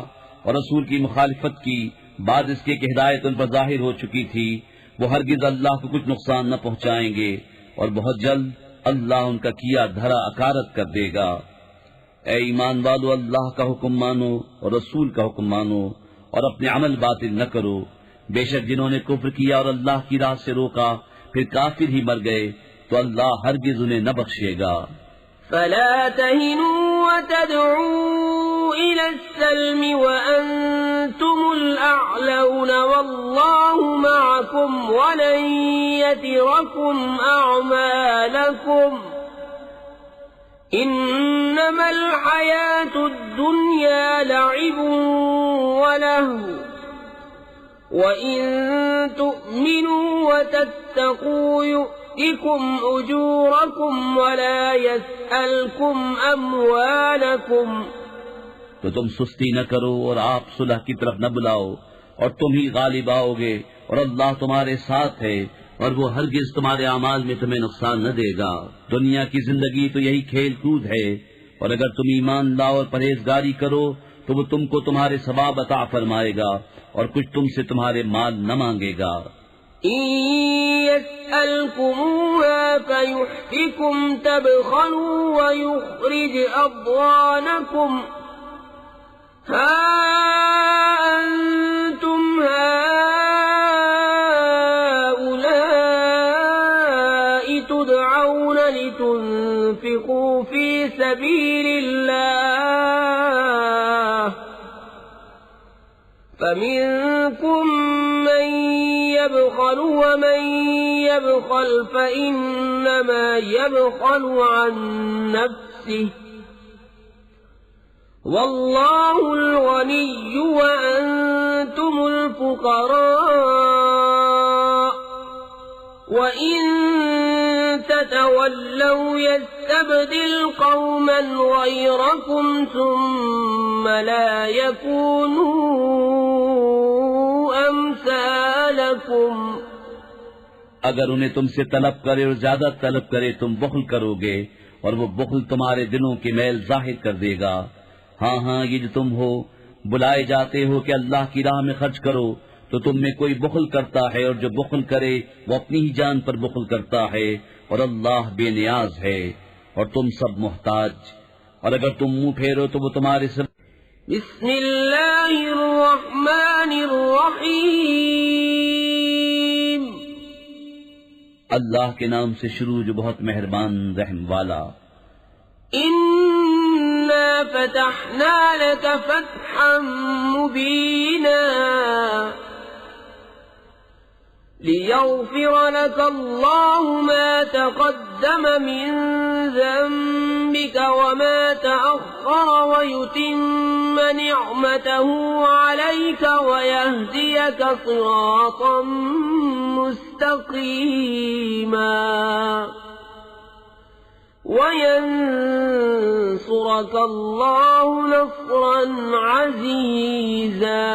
اور رسول کی مخالفت کی بعد اس کے کہ ہدایت ان پر ظاہر ہو چکی تھی، وہ ہرگز اللہ کو کچھ نقصان نہ پہنچائیں گے، اور بہت جلد اللہ ان کا کیا دھرا اکارت کر دے گا۔ اے ایمان والو، اللہ کا حکم مانو اور رسول کا حکم مانو، اور اپنے عمل باطل نہ کرو۔ بے شک جنہوں نے کفر کیا اور اللہ کی راہ سے روکا پھر کافر ہی مر گئے تو اللہ ہرگز انہیں نہ بخشے گا۔ فلا تهنوا وتدعوا إلى السلم وأنتم الأعلون والله معكم ولن يتركم أعمالكم إنما الحياة الدنيا لعب ولهو وإن تؤمنوا وتتقوا يؤتكم أجوركم ولا يسألكم أموالكم۔ تو تم سستی نہ کرو اور آپ صلح کی طرف نہ بلاؤ، اور تم ہی غالب آؤ گے، اور اللہ تمہارے ساتھ ہے، اور وہ ہرگز تمہارے اعمال میں تمہیں نقصان نہ دے گا۔ دنیا کی زندگی تو یہی کھیل کود ہے، اور اگر تم ایمان لاؤ اور پرہیزگاری کرو تو وہ تم کو تمہارے ثواب عطا فرمائے گا، اور کچھ تم سے تمہارے مال نہ مانگے گا۔ إن يسألكموها فيحفكم تبخلوا ويخرج أضغانكم ها أنتم هؤلاء تدعون لتنفقوا في سبيل الله فمنكم من يبخل ومن يبخل فإنما يبخل عن نفسه والله الغني وأنتم الفقراء وإن تتولوا يستبدل قوما غيركم ثم لا يكونوا أمثالكم۔ اگر انہیں تم سے طلب کرے اور زیادہ طلب کرے تم بخل کرو گے، اور وہ بخل تمہارے دلوں کی میل ظاہر کر دے گا۔ ہاں ہاں، یہ جو تم ہو بلائے جاتے ہو کہ اللہ کی راہ میں خرچ کرو، تو تم میں کوئی بخل کرتا ہے، اور جو بخل کرے وہ اپنی ہی جان پر بخل کرتا ہے، اور اللہ بے نیاز ہے، اور تم سب محتاج۔ اور اگر تم منہ پھیرو تو وہ تمہارے سب۔ بسم اللہ الرحمن الرحیم، اللہ کے نام سے شروع جو بہت مہربان رحم والا۔ إن إِنَّا فَتَحْنَا لَكَ فَتْحًا مُبِينًا لِيَغْفِرَ لَكَ اللَّهُ مَا تَقَدَّمَ مِن ذَنبِكَ وَمَا تَأَخَّرَ وَيُتِمَّ نِعْمَتَهُ عَلَيْكَ وَيَهْدِيَكَ صِرَاطًا مُسْتَقِيمًا وَيَنصُرَكَ اللَّهُ نَصْرًا عَزِيزًا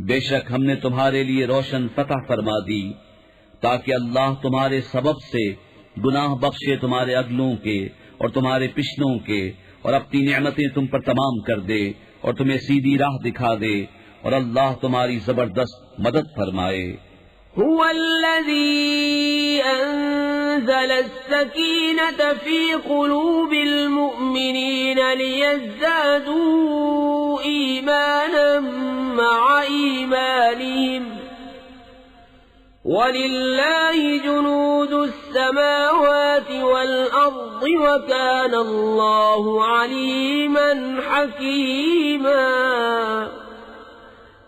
بے شک ہم نے تمہارے لیے روشن فتح فرما دی تاکہ اللہ تمہارے سبب سے گناہ بخشے تمہارے اگلوں کے اور تمہارے پچھلوں کے اور اپنی نعمتیں تم پر تمام کر دے اور تمہیں سیدھی راہ دکھا دے اور اللہ تمہاری زبردست مدد فرمائے هو الذي أنزل السكينة في قلوب المؤمنين ليزدادوا إيمانا مع إيمانهم ولله جنود السماوات والأرض وكان الله عليما حكيما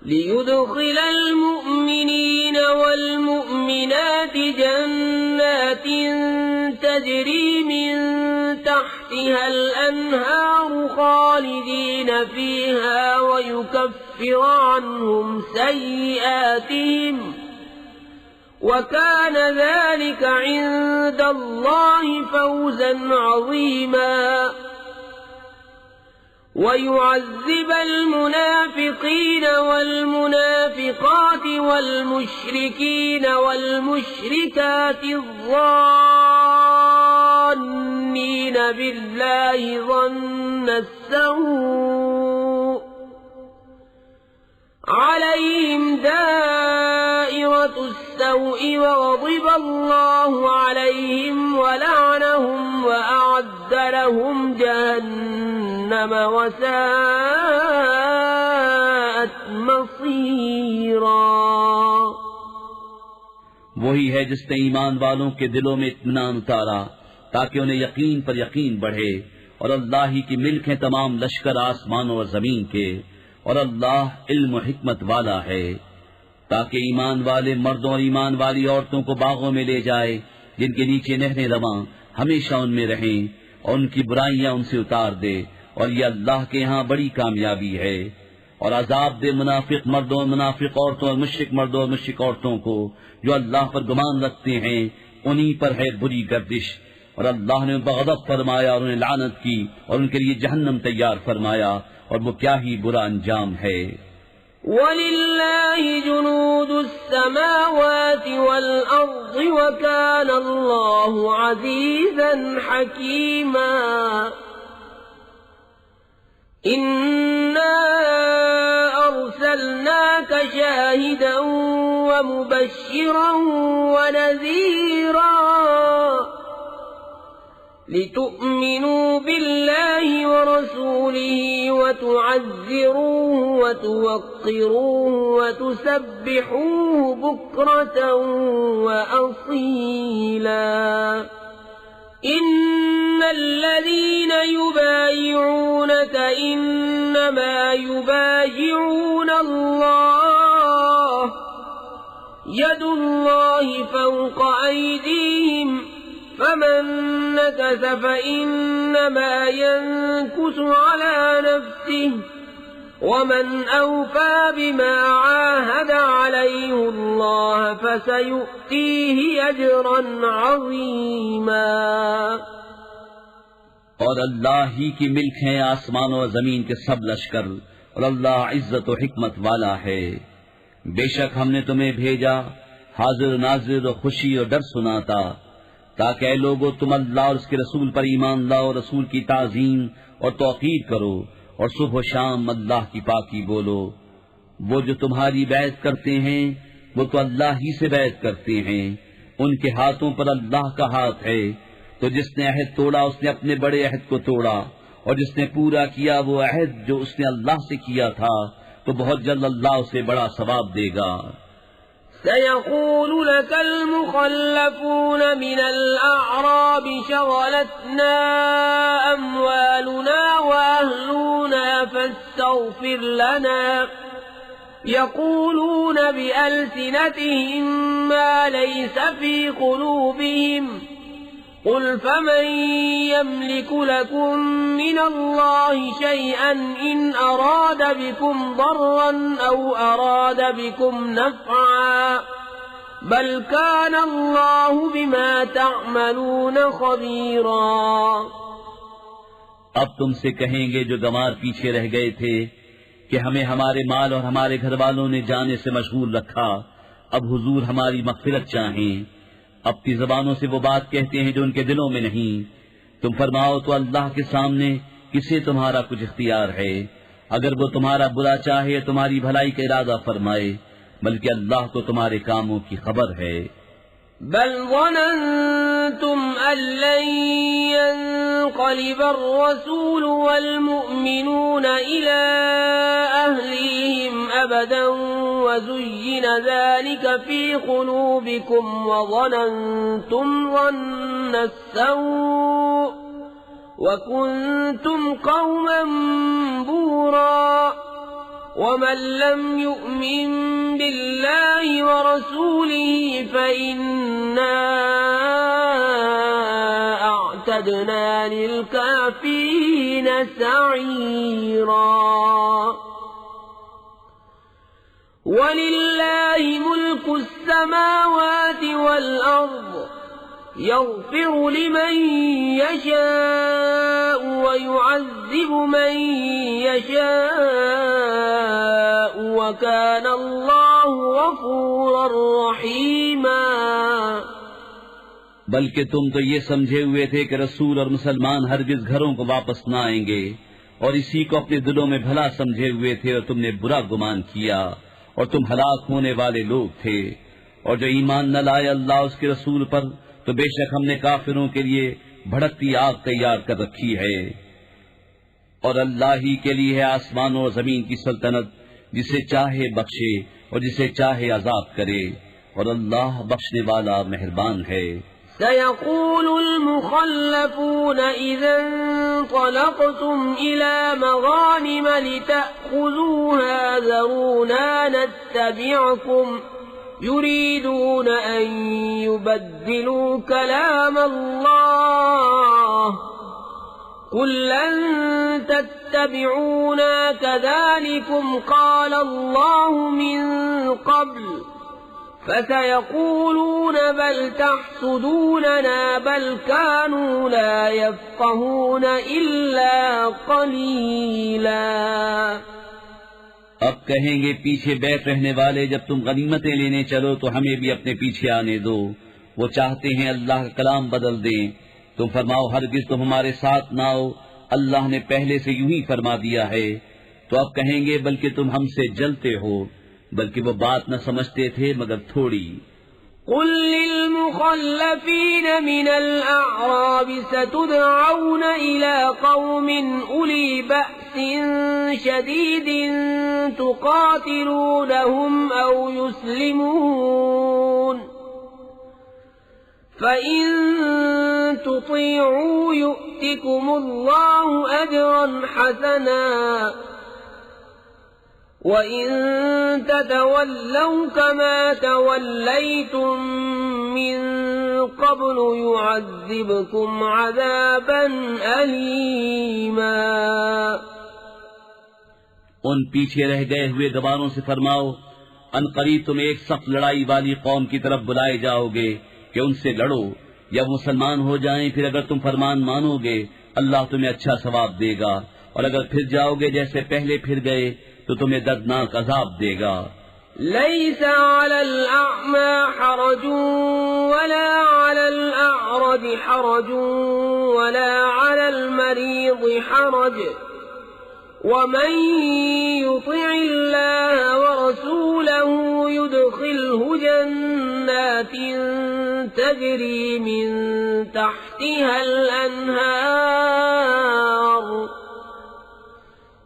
ليدخل المؤمنين والمؤمنات جنات تجري من تحتها الأنهار خالدين فيها ويكفر عنهم سيئاتهم وكان ذلك عند الله فوزا عظيما ويعذب المنافقين والمنافقات والمشركين والمشركات الظانين بالله ظن السوء عليهم دائرة السوء وغضب الله عليهم ولعنهم وأعد لهم جهنم وساءت مصيرا وہی ہے جس نے ایمان والوں کے دلوں میں اطمینان اتارا تاکہ انہیں یقین پر یقین بڑھے اور اللہ ہی کی ملک ہے تمام لشکر آسمانوں اور زمین کے اور اللہ علم و حکمت والا ہے تاکہ ایمان والے مردوں اور ایمان والی عورتوں کو باغوں میں لے جائے جن کے نیچے نہریں رواں ہمیشہ ان میں رہیں اور ان کی برائیاں ان سے اتار دے اور یہ اللہ کے ہاں بڑی کامیابی ہے اور عذاب دے منافق مردوں اور منافق عورتوں اور مشرک مردوں اور مشرک عورتوں کو جو اللہ پر گمان رکھتے ہیں انہی پر ہے بری گردش اور اللہ نے بغضب فرمایا اور انہیں لعنت کی اور ان کے لیے جہنم تیار فرمایا اور وہ کیا ہی برا انجام ہے وَلِلَّهِ جُنُودُ السَّمَاوَاتِ وَالْأَرْضِ وَكَانَ اللَّهُ عَزِيزًا حَكِيمًا إِنَّا أَرْسَلْنَاكَ شَاهِدًا وَمُبَشِّرًا وَنَذِيرًا لِتُؤْمِنُوا بِاللَّهِ وَرَسُولِهِ وَتُعَزِّرُوهُ وَتُوَقِّرُوهُ وَتُسَبِّحُوهُ بُكْرَةً وَأَصِيلًا إِنَّ الَّذِينَ يُبَايِعُونَكَ إِنَّمَا يُبَايِعُونَ اللَّهَ يَدُ اللَّهِ فَوْقَ أَيْدِيهِمْ فمن نكث فإنما ينكث على نفسه ومن أوفى بما عاهد عليه الله فسيؤتيه أجرا عظيما اور اللہ ہی کی ملک ہے آسمان و زمین کے سب لشکر اور اللہ عزت و حکمت والا ہے بے شک ہم نے تمہیں بھیجا حاضر ناظر و خوشی اور ڈر سناتا تاکہ اے لوگو تم اللہ اور اس کے رسول پر ایمان لاؤ، رسول کی تعظیم اور توقیر کرو اور صبح و شام اللہ کی پاکی بولو۔ وہ جو تمہاری بیعت کرتے ہیں وہ تو اللہ ہی سے بیعت کرتے ہیں، ان کے ہاتھوں پر اللہ کا ہاتھ ہے، تو جس نے عہد توڑا اس نے اپنے بڑے عہد کو توڑا، اور جس نے پورا کیا وہ عہد جو اس نے اللہ سے کیا تھا تو بہت جلد اللہ اسے بڑا ثواب دے گا۔ سيقول لك المخلفون من الأعراب شغلتنا أموالنا وأهلنا فاستغفر لنا يقولون بألسنتهم ما ليس في قلوبهم قل فمن يملك لكم من الله شيئا إن أراد بكم ضرا أو أراد بكم نفعا بل كان الله بما تعملون خبيرا. اب تم سے کہیں گے جو گنوار پیچھے رہ گئے تھے کہ ہمیں ہمارے مال اور ہمارے گھر والوں نے جانے سے مشغول رکھا، اب حضور ہماری مغفرت چاہیں. اپنی زبانوں سے وہ بات کہتے ہیں جو ان کے دلوں میں نہیں. تم فرماؤ تو اللہ کے سامنے کسے تمہارا کچھ اختیار ہے؟ اگر وہ تمہارا برا چاہے تمہاری بھلائی کا ارادہ فرمائے، بلکہ اللہ کو تمہارے کاموں کی خبر ہے. بل ظننتم أن لن ينقلب الرسول والمؤمنون إلى أهليهم أبدا وزين ذلك في قلوبكم وظننتم ظن السوء وكنتم قوما بورا. ومن لم يؤمن بالله ورسوله فإنا أعتدنا للكافرين سعيرا. ولله ملك السماوات والأرض يغفر لمن يشاء ويعذب من يشاء وكان الله غفورا رحيما. بلکہ تم تو یہ سمجھے ہوئے تھے کہ رسول اور مسلمان ہرگز گھروں کو واپس نہ آئیں گے، اور اسی کو اپنے دلوں میں بھلا سمجھے ہوئے تھے، اور تم نے برا گمان کیا، اور تم ہلاک ہونے والے لوگ تھے. اور جو ایمان نہ لائے اللہ اس کے رسول پر، تو بے شک ہم نے کافروں کے لیے بھڑکتی آگ تیار کر رکھی ہے. اور اللہ ہی کے لیے ہے آسمانوں اور زمین کی سلطنت، جسے چاہے بخشے اور جسے چاہے عذاب کرے، اور اللہ بخشنے والا مہربان ہے. سيقول المخلفون إذا انطلقتم إلى مغانم لتأخذوها ذرونا نتبعكم يريدون أن يبدلوا كلام الله قل لن تتبعونا كذلكم قال الله من قبل فسيقولون بل تحسدوننا بل كانوا لا يفقهون إلا قليلا. اب کہیں گے پیچھے بیٹھ رہنے والے جب تم غنیمتیں لینے چلو تو ہمیں بھی اپنے پیچھے آنے دو، وہ چاہتے ہیں اللہ کا کلام بدل دیں. تم فرماؤ ہرگز تم ہمارے ساتھ نہ آؤ، اللہ نے پہلے سے یوں ہی فرما دیا ہے. تو اب کہیں گے بلکہ تم ہم سے جلتے ہو، بلکہ وہ بات نہ سمجھتے تھے مگر تھوڑی. قل للمخلفين من الأعراب ستدعون إلى قوم أولي بأس شديد تقاتلونهم أو يسلمون فإن تطيعوا يؤتكم الله أجرا حسنا وَإِن تَتَوَلَّوْا كَمَا تَوَلَّيْتُم مِّن قَبْلُ يُعَذِّبْكُمْ عَذَابًا أَلِيمًا. ان پیچھے رہ گئے ہوئے گواروں سے فرماؤ عنقریب تم ایک سخت لڑائی والی قوم کی طرف بلائے جاؤ گے کہ ان سے لڑو یا مسلمان ہو جائیں، پھر اگر تم فرمان مانو گے اللہ تمہیں اچھا ثواب دے گا، اور اگر پھر جاؤ گے جیسے پہلے پھر گئے تو تمہیں دردناک عذاب دے گا. ليس على الأعمى حرج ولا على الأعرج حرج ولا على المريض حرج ومن يطع الله ورسوله يدخله جنات تجري من تحتها الأنهار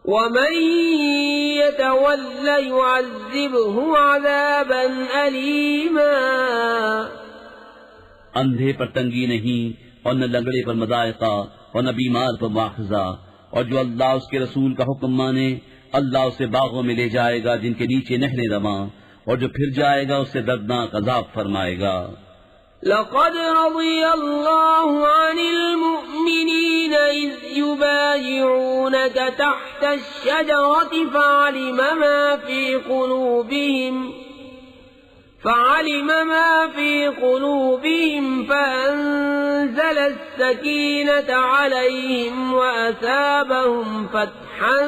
ومن يتول يعذبه عذابا أليما. اندھے پر تنگی نہیں اور نہ لنگڑے پر مضائقہ اور نہ بیمار پر مواخذہ، اور جو اللہ اس کے رسول کا حکم مانے اللہ اسے باغوں میں لے جائے گا جن کے نیچے نہریں رواں، اور جو پھر جائے گا اسے دردناک عذاب فرمائے گا. لقد رضي الله عن المؤمنين إذ يبايعونك تحت الشجرة فعلم ما في قلوبهم فأنزل السكينة عليهم وأثابهم فتحا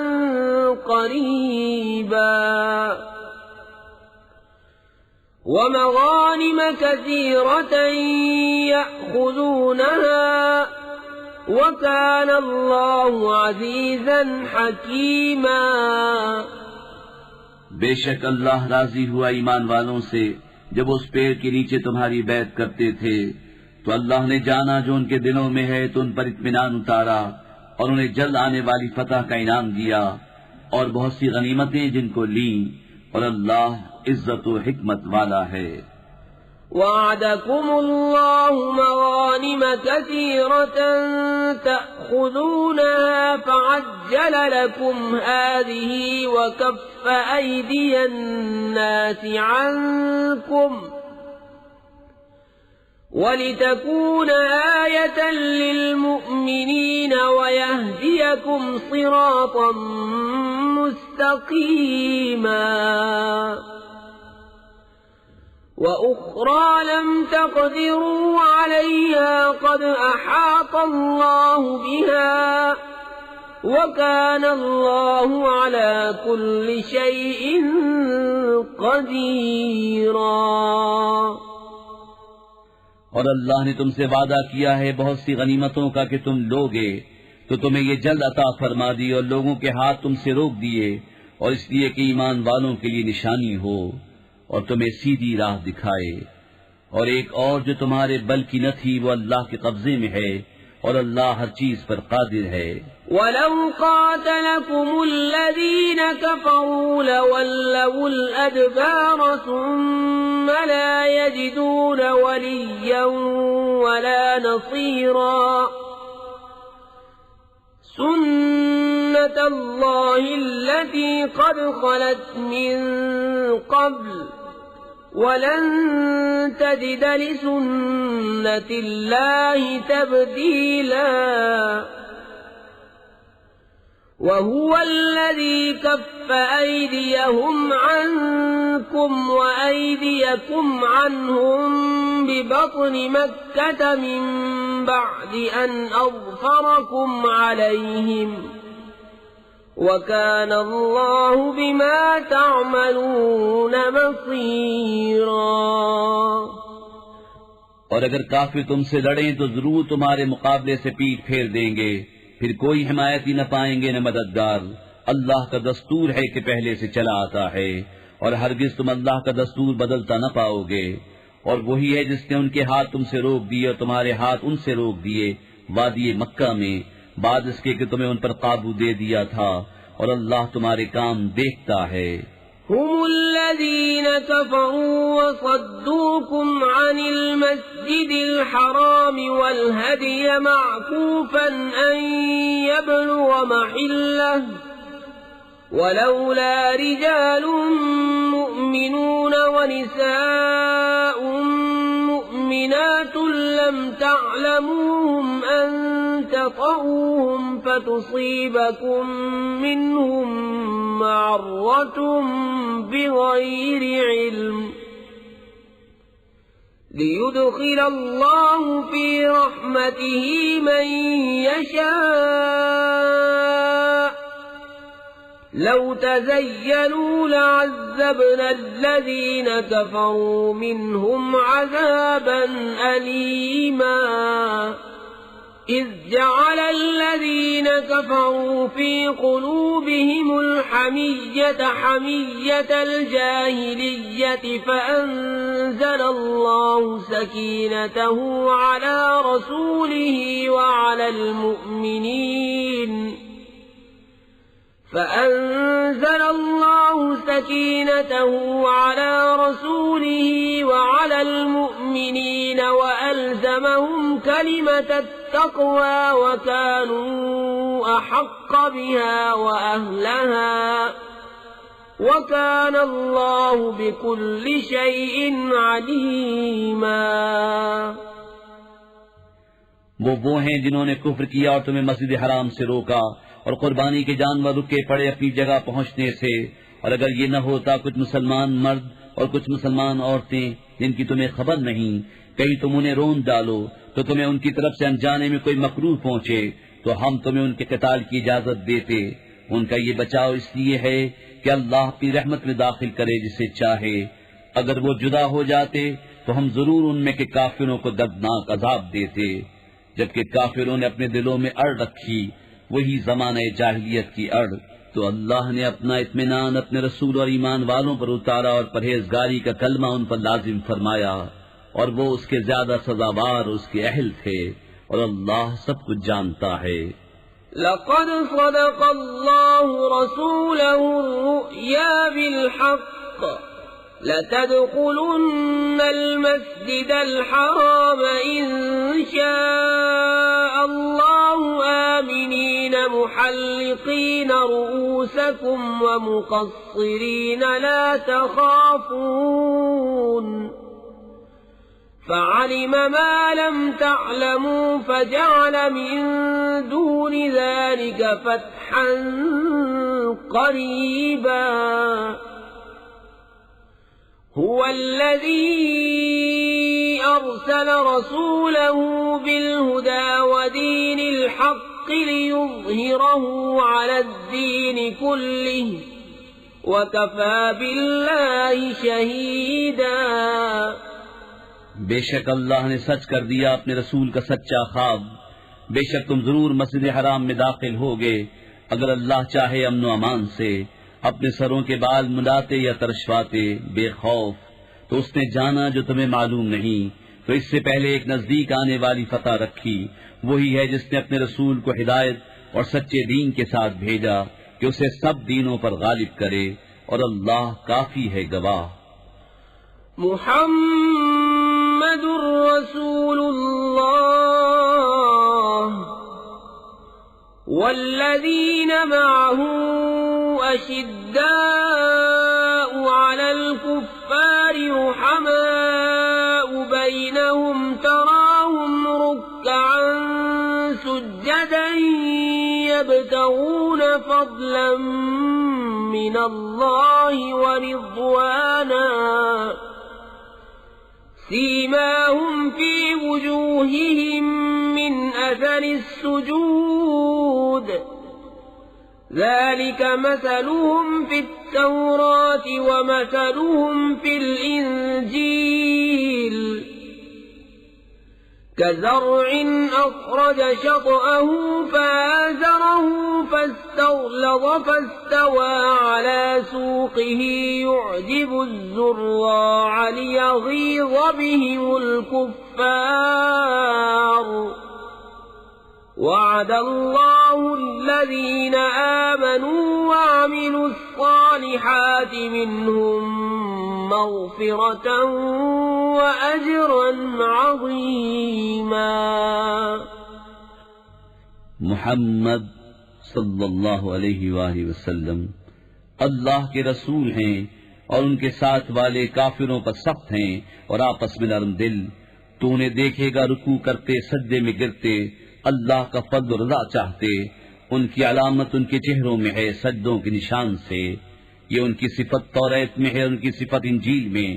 قريبا ومغانم كثيرة يأخذونها وكان الله عزيزا حكيما. بے شک اللہ راضی ہوا ایمان والوں سے جب اس پیڑ کے نیچے تمہاری بیعت کرتے تھے، تو اللہ نے جانا جو ان کے دلوں میں ہے تو ان پر اطمینان اتارا اور انہیں جلد آنے والی فتح کا انعام دیا اور بہت سی غنیمتیں جن کو لیں، اور اللہ عزت و حکمت والا ہے. وعدكم الله مغانم كثيرة تأخذونها فعجل لكم هذه وكف أيدي الناس عنكم ولتكون آية للمؤمنين ويهديكم صراطا مستقيما. وأخرى لم تقدروا عليها قد أحاط الله بها وكان الله على كل شيء قديرا. اور اللہ نے تم سے وعدہ کیا ہے بہت سی غنیمتوں کا کہ تم لوگے، تو تمہیں یہ جلد عطا فرما دی اور لوگوں کے ہاتھ تم سے روک دیے، اور اس لیے کہ ایمان والوں کے لیے نشانی ہو اور تمہیں سیدھی راہ دکھائے. اور ایک اور جو تمہارے بل کی نہ تھی وہ اللہ کے قبضے میں ہے اور اللہ ہر چیز پر قادر ہے. وَلَوْ قَاتَلَكُمُ الَّذِينَ كَفَرُوا لَوَلَّوُا الْأَدْبَارَ ثُمَّ لَا يَجِدُونَ وَلِيًّا وَلَا نَصِيرًا. سُنَّةَ اللَّهِ الَّتِي قَدْ خَلَتْ مِن قَبْلُ وَلَن تَجِدَ لِسُنَّةِ اللَّهِ تَبْدِيلًا. وَهُوَ الَّذِي كَفَّ أَيْدِيَهُمْ عَنكُمْ وَأَيْدِيَكُمْ عَنْهُمْ بِبَطْنِ مَكَّةَ مِن بَعْدِ أَنْ أَظْفَرَكُمْ عَلَيْهِمْ وَكَانَ اللَّهُ بِمَا تَعْمَلُونَ بَصِيرًا. اور اگر کافر تم سے لڑیں تو ضرور تمہارے مقابلے سے پیٹھ پھیر دیں گے، پھر کوئی حمایتی نہ پائیں گے نہ مددگار. اللہ کا دستور ہے کہ پہلے سے چلا آتا ہے، اور ہرگز تم اللہ کا دستور بدلتا نہ پاؤ گے. اور وہی ہے جس نے ان کے ہاتھ تم سے روک دیے اور تمہارے ہاتھ ان سے روک دیے وادی مکہ میں، بعد اس کے کہ تمہیں ان پر قابو دے دیا تھا، اور اللہ تمہارے کام دیکھتا ہے. هم الذين كفروا وصدوكم عن المسجد الحرام والهدي معكوفا أن يبلغ محله ولولا رجال مؤمنون ونساء مؤمنات لم تعلموهم أن تطؤوهم فتصيبكم منهم معرة بغير علم ليدخل الله في رحمته من يشاء. لو تزينوا لعذبنا الذين كفروا منهم عذابا أليما. إذ جعل الذين كفروا في قلوبهم الحمية حمية الجاهلية فأنزل الله سكينته على رسوله وعلى المؤمنين فأنزل الله سكينته على رسوله وعلى المؤمنين وألزمهم كلمة التقوى وكانوا أحق بها وأهلها وكان الله بكل شيء عليما. وہ ہیں جنہوں نے کفر کیا اور تمہیں مسجد حرام سے روکا اور قربانی کے جانور رکے پڑے اپنی جگہ پہنچنے سے، اور اگر یہ نہ ہوتا کچھ مسلمان مرد اور کچھ مسلمان عورتیں جن کی تمہیں خبر نہیں، کہیں تم انہیں رون ڈالو تو تمہیں ان کی طرف سے انجانے میں کوئی مکروہ پہنچے تو ہم تمہیں ان کے قتال کی اجازت دیتے. ان کا یہ بچاؤ اس لیے ہے کہ اللہ اپنی رحمت میں داخل کرے جسے چاہے. اگر وہ جدا ہو جاتے تو ہم ضرور ان میں کے کافروں کو دردناک عذاب دیتے. جبکہ کافروں نے اپنے دلوں میں اڑ رکھی وہی زمانہ جاہلیت کی اڑ، تو اللہ نے اپنا اطمینان اپنے رسول اور ایمان والوں پر اتارا اور پرہیزگاری کا کلمہ ان پر لازم فرمایا، اور وہ اس کے زیادہ سزاوار اس کے اہل تھے، اور اللہ سب کچھ جانتا ہے. لقد صدق الله رسوله الرؤيا بالحق لتدخلن المسجد الحرام إن شاء الله آمنين محلقين رؤوسكم ومقصرين لا تخافون فعلم ما لم تعلموا فجعل من دون ذلك فتحا قريبا. هو الذي أرسل رسوله بالهدى ودين الحق ليظهره على الدين كله وكفى بالله شهيدا. بے شک اللہ نے سچ کر دیا اپنے رسول کا سچا خواب. بے شک تم ضرور مسجد حرام میں داخل ہوگے اگر اللہ چاہے امن و امان سے، اپنے سروں کے بال ملاتے یا ترشواتے بے خوف. تو اس نے جانا جو تمہیں معلوم نہیں، تو اس سے پہلے ایک نزدیک آنے والی فتح رکھی. وہی ہے جس نے اپنے رسول کو ہدایت اور سچے دین کے ساتھ بھیجا کہ اسے سب دینوں پر غالب کرے، اور اللہ کافی ہے گواہ. محمد رسول اللہ والذین معه أشداء على الكفار رحماء بينهم تراهم ركعا سجدا يبتغون فضلا من الله ورضوانا سيماهم في وجوههم من أثر السجود ذلك مثلهم في التوراة ومثلهم في الإنجيل كزرع أخرج شطأه فآزره فاستغلظ فاستوى على سوقه يعجب الزراع ليغيظ بهم الكفار وعد الله الذين آمنوا وعملوا الصالحات منهم مغفرة وأجرا عظيما. محمد صلی اللہ علیہ وآلہ وسلم اللہ کے رسول ہیں اور ان کے ساتھ والے کافروں پر سخت ہیں اور آپس میں نرم دل. تو انہیں دیکھے گا رکوع کرتے سجدے میں گرتے اللہ کا فضل و رضا چاہتے. ان کی علامت ان کے چہروں میں ہے سجدوں کے نشان سے. یہ ان کی صفت توریت میں ہے، ان کی صفت انجیل میں.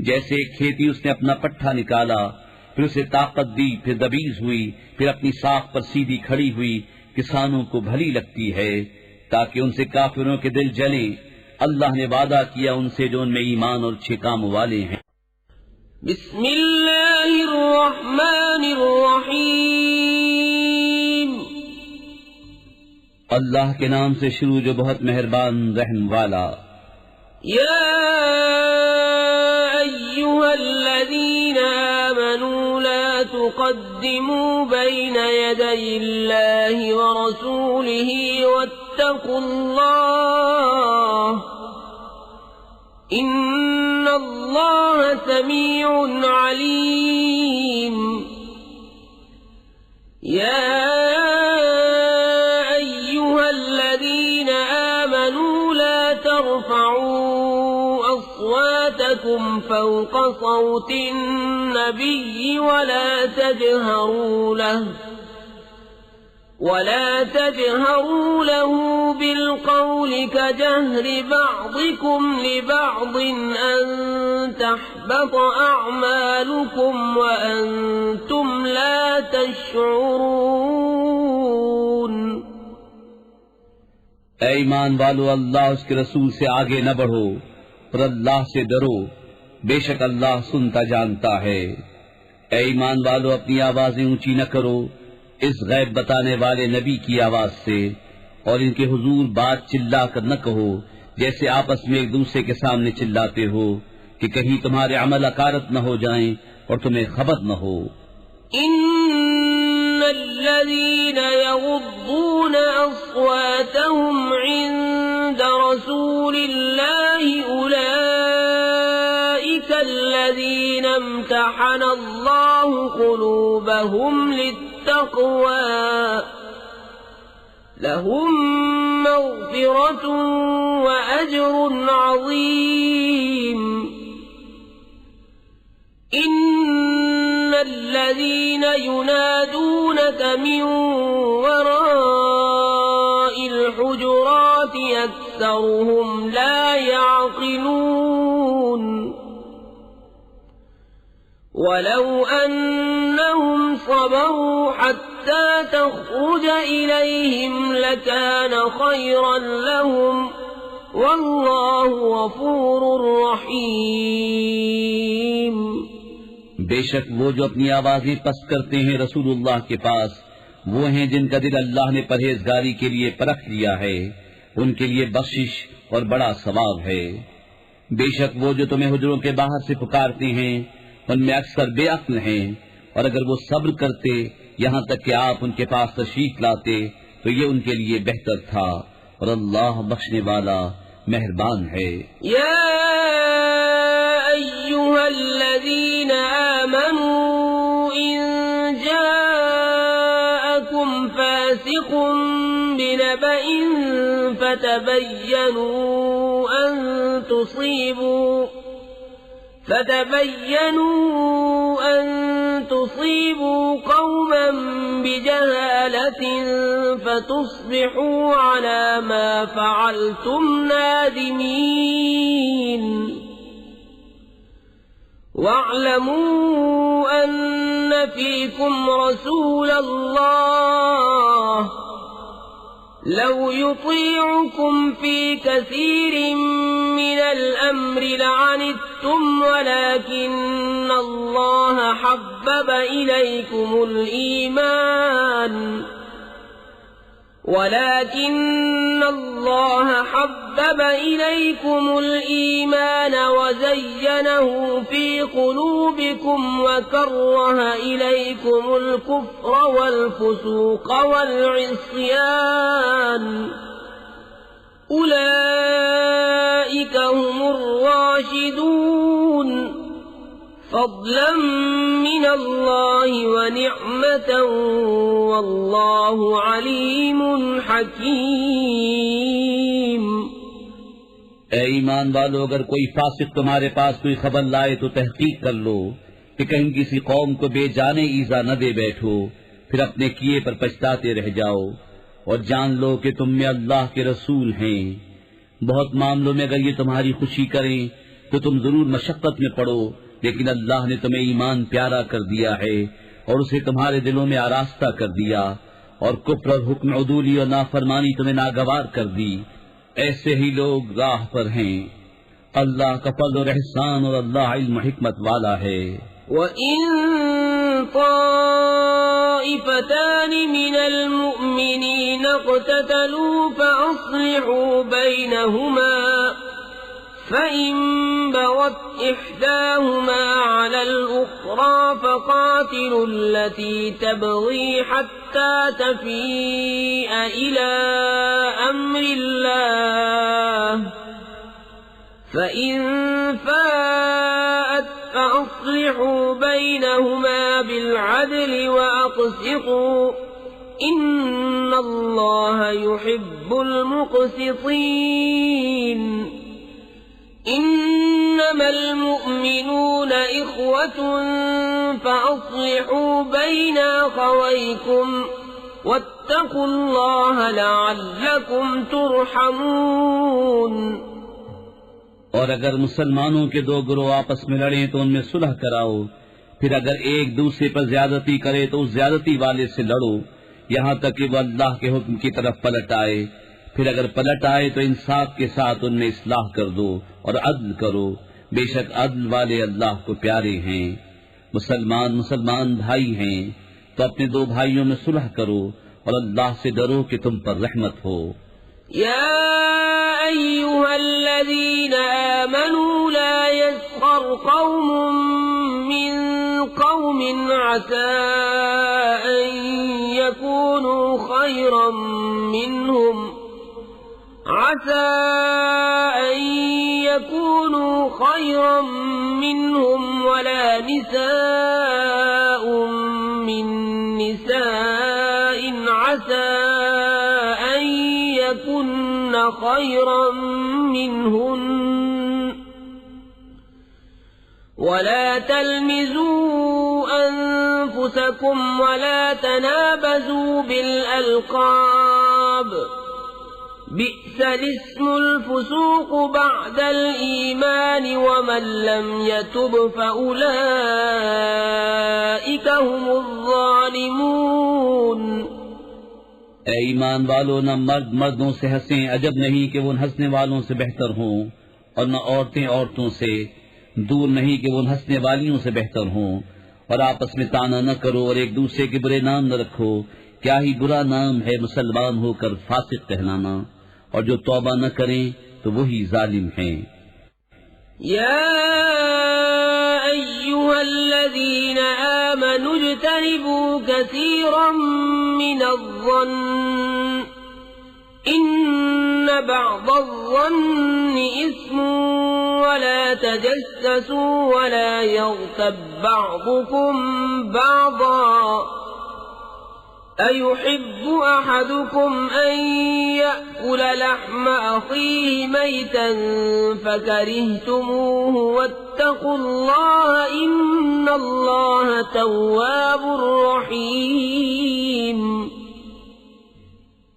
جیسے ایک کھیتی اس نے اپنا پٹھا نکالا، پھر اسے طاقت دی، پھر دبیز ہوئی، پھر اپنی ساکھ پر سیدھی کھڑی ہوئی، کسانوں کو بھلی لگتی ہے تاکہ ان سے کافروں کے دل جلیں. اللہ نے وعدہ کیا ان سے جو ان میں ایمان اور اچھے کام والے ہیں. بسم اللہ الرحمن الرحیم. اللہ کے نام سے شروع جو بہت مہربان رحم والا. یا ایھا الذین آمنوا لا تقدموا بين يدي الله ورسوله واتقوا الله إن الله سميع عليم يا أيها الذين آمنوا لا ترفعوا أصواتكم فوق صوت النبي ولا تجهروا له بالقول كجهر بعضكم لبعض أن تحبط أعمالكم وأنتم لا تشعرون. اے ایمان والو، اللہ اس کے رسول سے آگے نہ بڑھو اور اللہ سے ڈرو، بے شک اللہ سنتا جانتا ہے. اے ایمان والو، اپنی آوازیں اونچی نہ کرو اس غیب بتانے والے نبی کی آواز سے، اور ان کے حضور بات چلا کر نہ کہو جیسے آپس میں ایک دوسرے کے سامنے چلاتے ہو کہ کہیں تمہارے عمل اکارت نہ ہو جائیں اور تمہیں خبر نہ ہو. إن الذين يغضون أصواتهم عند رسول الله أولئك الذين امتحن الله قلوبهم للتقوى لهم مغفرة وأجر عظيم. إن الذين ينادونك من وراء الحجرات أكثرهم لا يعقلون. ولو أنهم صبروا حتى تخرج إليهم لكان خيرا لهم والله غفور رحيم. بے شک وہ جو اپنی آوازیں پست کرتے ہیں رسول اللہ کے پاس، وہ ہیں جن کا دل اللہ نے پرہیزگاری کے لیے پرکھ لیا ہے، ان کے لیے بخشش اور بڑا ثواب ہے. بے شک وہ جو تمہیں حجروں کے باہر سے پکارتے ہیں ان میں اکثر بے عقل ہیں، اور اگر وہ صبر کرتے یہاں تک کہ آپ ان کے پاس تشریف لاتے تو یہ ان کے لیے بہتر تھا، اور اللہ بخشنے والا مہربان ہے. یا أيها الذين آمنوا إن جاءكم فاسق بنبأ فتبينوا أن تصيبوا قوما بجهالة فتصبحوا على ما فعلتم نادمين. واعلموا أن فيكم رسول الله لو يطيعكم في كثير من الأمر لعنتم ولكن الله حبب إليكم الإيمان وزينه في قلوبكم وكره إليكم الكفر والفسوق والعصيان أولئك هم الراشدون فضلا من الله ونعمة والله عليم حكيم. اے ایمان والو، اگر کوئی فاسق تمہارے پاس کوئی خبر لائے تو تحقیق کر لو کہ کہیں کسی قوم کو بے جانے ایذا نہ دے بیٹھو، پھر اپنے کیے پر پچھتاتے رہ جاؤ، اور جان لو کہ تم میں اللہ کے رسول ہیں. بہت معاملوں میں اگر یہ تمہاری خوشی کریں تو تم ضرور مشقت میں پڑو، لیکن اللہ نے تمہیں ایمان پیارا کر دیا ہے اور اسے تمہارے دلوں میں آراستہ کر دیا، اور کفر اور حکم عدولی اور نافرمانی تمہیں ناگوار کر دی. ایسے ہی لوگ راہ پر ہیں. اللہ کا فضل اور احسان اور اللہ علم و حکمت والا ہے. وَإِن طَائِفَتَانِ مِنَ الْمُؤْمِنِينَ اقْتَتَلُوا فَأَصْلِحُوا بَيْنَهُمَا فَإِن بَغَتْ إحداهما على الأخرى فقاتلوا التي تبغي حتى تفيء إلى أمر الله فإن فاءت فأصلحوا بينهما بالعدل وأقسطوا إن الله يحب المقسطين إنما المؤمنون إخوة فأصلحوا بين أخويكم واتقوا الله لعلكم ترحمون اور اگر مسلمانوں کے دو گروہ آپس میں لڑیں تو ان میں صلح کراؤ، پھر اگر ایک دوسرے پر زیادتی کرے تو اس زیادتی والے سے لڑو یہاں تک کہ وہ اللہ کے حکم کی طرف پلٹ آئے، پھر اگر پلٹ آئے تو انصاف کے ساتھ ان میں اصلاح کر دو اور عدل کرو، بے شک عدل والے اللہ کو پیارے ہیں۔ مسلمان بھائی ہیں تو اپنے دو بھائیوں میں صلح کرو اور اللہ سے ڈرو کہ تم پر رحمت ہو۔ يا أيها الذين آمنوا لا يسخر قوم من قوم عسى أن يكونوا خيرا منهم ولا نساء من نساء عسى أن يكن خيرا منهن ولا تلمزوا أنفسكم ولا تنابزوا بالألقاب بئس الاسم الفسوق بعد الإيمان ومن لم يتب فأولئك هم الظالمون۔ اے ایمان والو، نہ مرد مردوں سے ہنسیں، عجب نہیں کہ وہ ان ہنسنے والوں سے بہتر ہوں، اور نہ عورتیں عورتوں سے، دور نہیں کہ وہ ان ہنسنے والیوں سے بہتر ہوں، اور آپس میں تانا نہ کرو اور ایک دوسرے کے برے نام نہ رکھو، کیا ہی برا نام ہے مسلمان ہو کر فاسق کہلانا، اور جو توبہ نہ کریں تو وہی ظالم ہیں۔ يا أيها الذين آمنوا اجتنبوا كثيرا من الظن إن بعض الظن إثم ولا تجسسوا ولا يغتب بعضكم بعضا أيحب أحدكم أن يأكل لحم أخيه ميتا فكرهتموه واتقوا الله إن الله تواب رحيم۔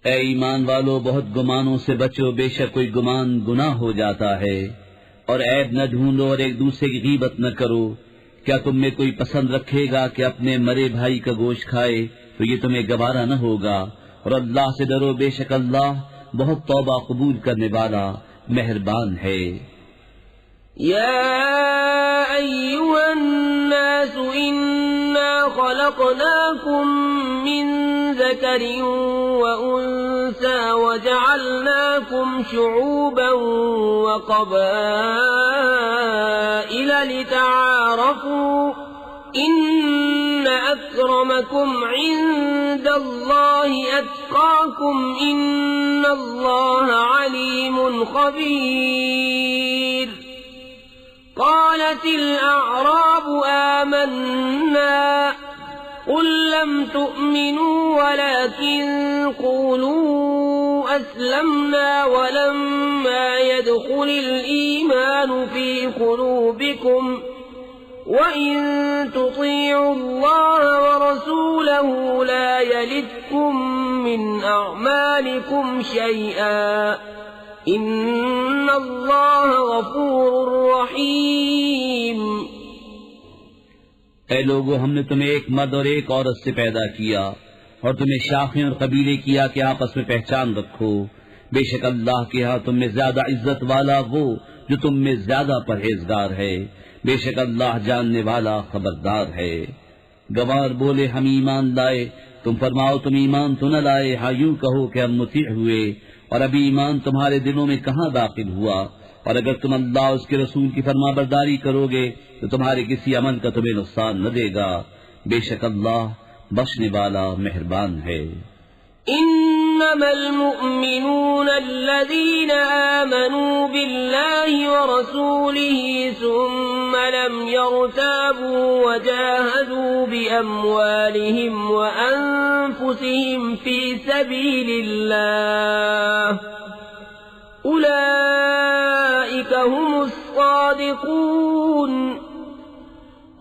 اے ایمان والو، بہت گمانوں سے بچو، بے شک کوئی گمان گناہ ہو جاتا ہے، اور عیب نہ ڈھونڈو اور ایک دوسرے کی غیبت نہ کرو۔ کیا تم میں کوئی پسند رکھے گا کہ اپنے مرے بھائی کا گوشت کھائے؟ تو یہ تمہیں گوارا نہ ہوگا، اور اللہ سے ڈرو، بے شک اللہ بہت توبہ قبول کرنے والا مہربان ہے۔ يا أيها الناس إنا خلقناكم من ذكر وأنثى وجعلناكم شعوبا وقبائل لتعارفوا إن أكرمكم عند الله أتقاكم إن الله عليم خبير۔ قالت الأعراب آمنا قل لم تؤمنوا ولكن قولوا أسلمنا ولما يدخل الإيمان في قلوبكم وَإِن تُطِيعُوا اللَّهَ وَرَسُولَهُ لَا يَلِتْكُم مِّنْ أَعْمَالِكُمْ شَيْئًا إِنَّ اللَّهَ غَفُورٌ رَّحِيمٌ۔ اے لوگو، ہم نے تمہیں ایک مرد اور ایک عورت سے پیدا کیا اور تمہیں شاخیں اور قبیلے کیا کہ آپس میں پہچان رکھو۔ بے شک اللہ کے ہاں تم میں زیادہ عزت والا وہ جو تم میں زیادہ پرہیزگار ہے، بے شک اللہ جاننے والا خبردار ہے۔ گوار بولے ہم ایمان لائے، تم فرماؤ تم ایمان تو نہ لائے، ہاں یوں کہو کہ ہم مطیع ہوئے، اور ابھی ایمان تمہارے دلوں میں کہاں داخل ہوا، اور اگر تم اللہ اور اس کے رسول کی فرما برداری کرو گے تو تمہارے کسی عمل کا تمہیں نقصان نہ دے گا، بے شک اللہ بخشنے والا مہربان ہے۔ انما المؤمنون الذين آمنوا بالله ورسوله ثم لم يرتابوا وجاهدوا بأموالهم وأنفسهم في سبيل الله أولئك هم الصادقون۔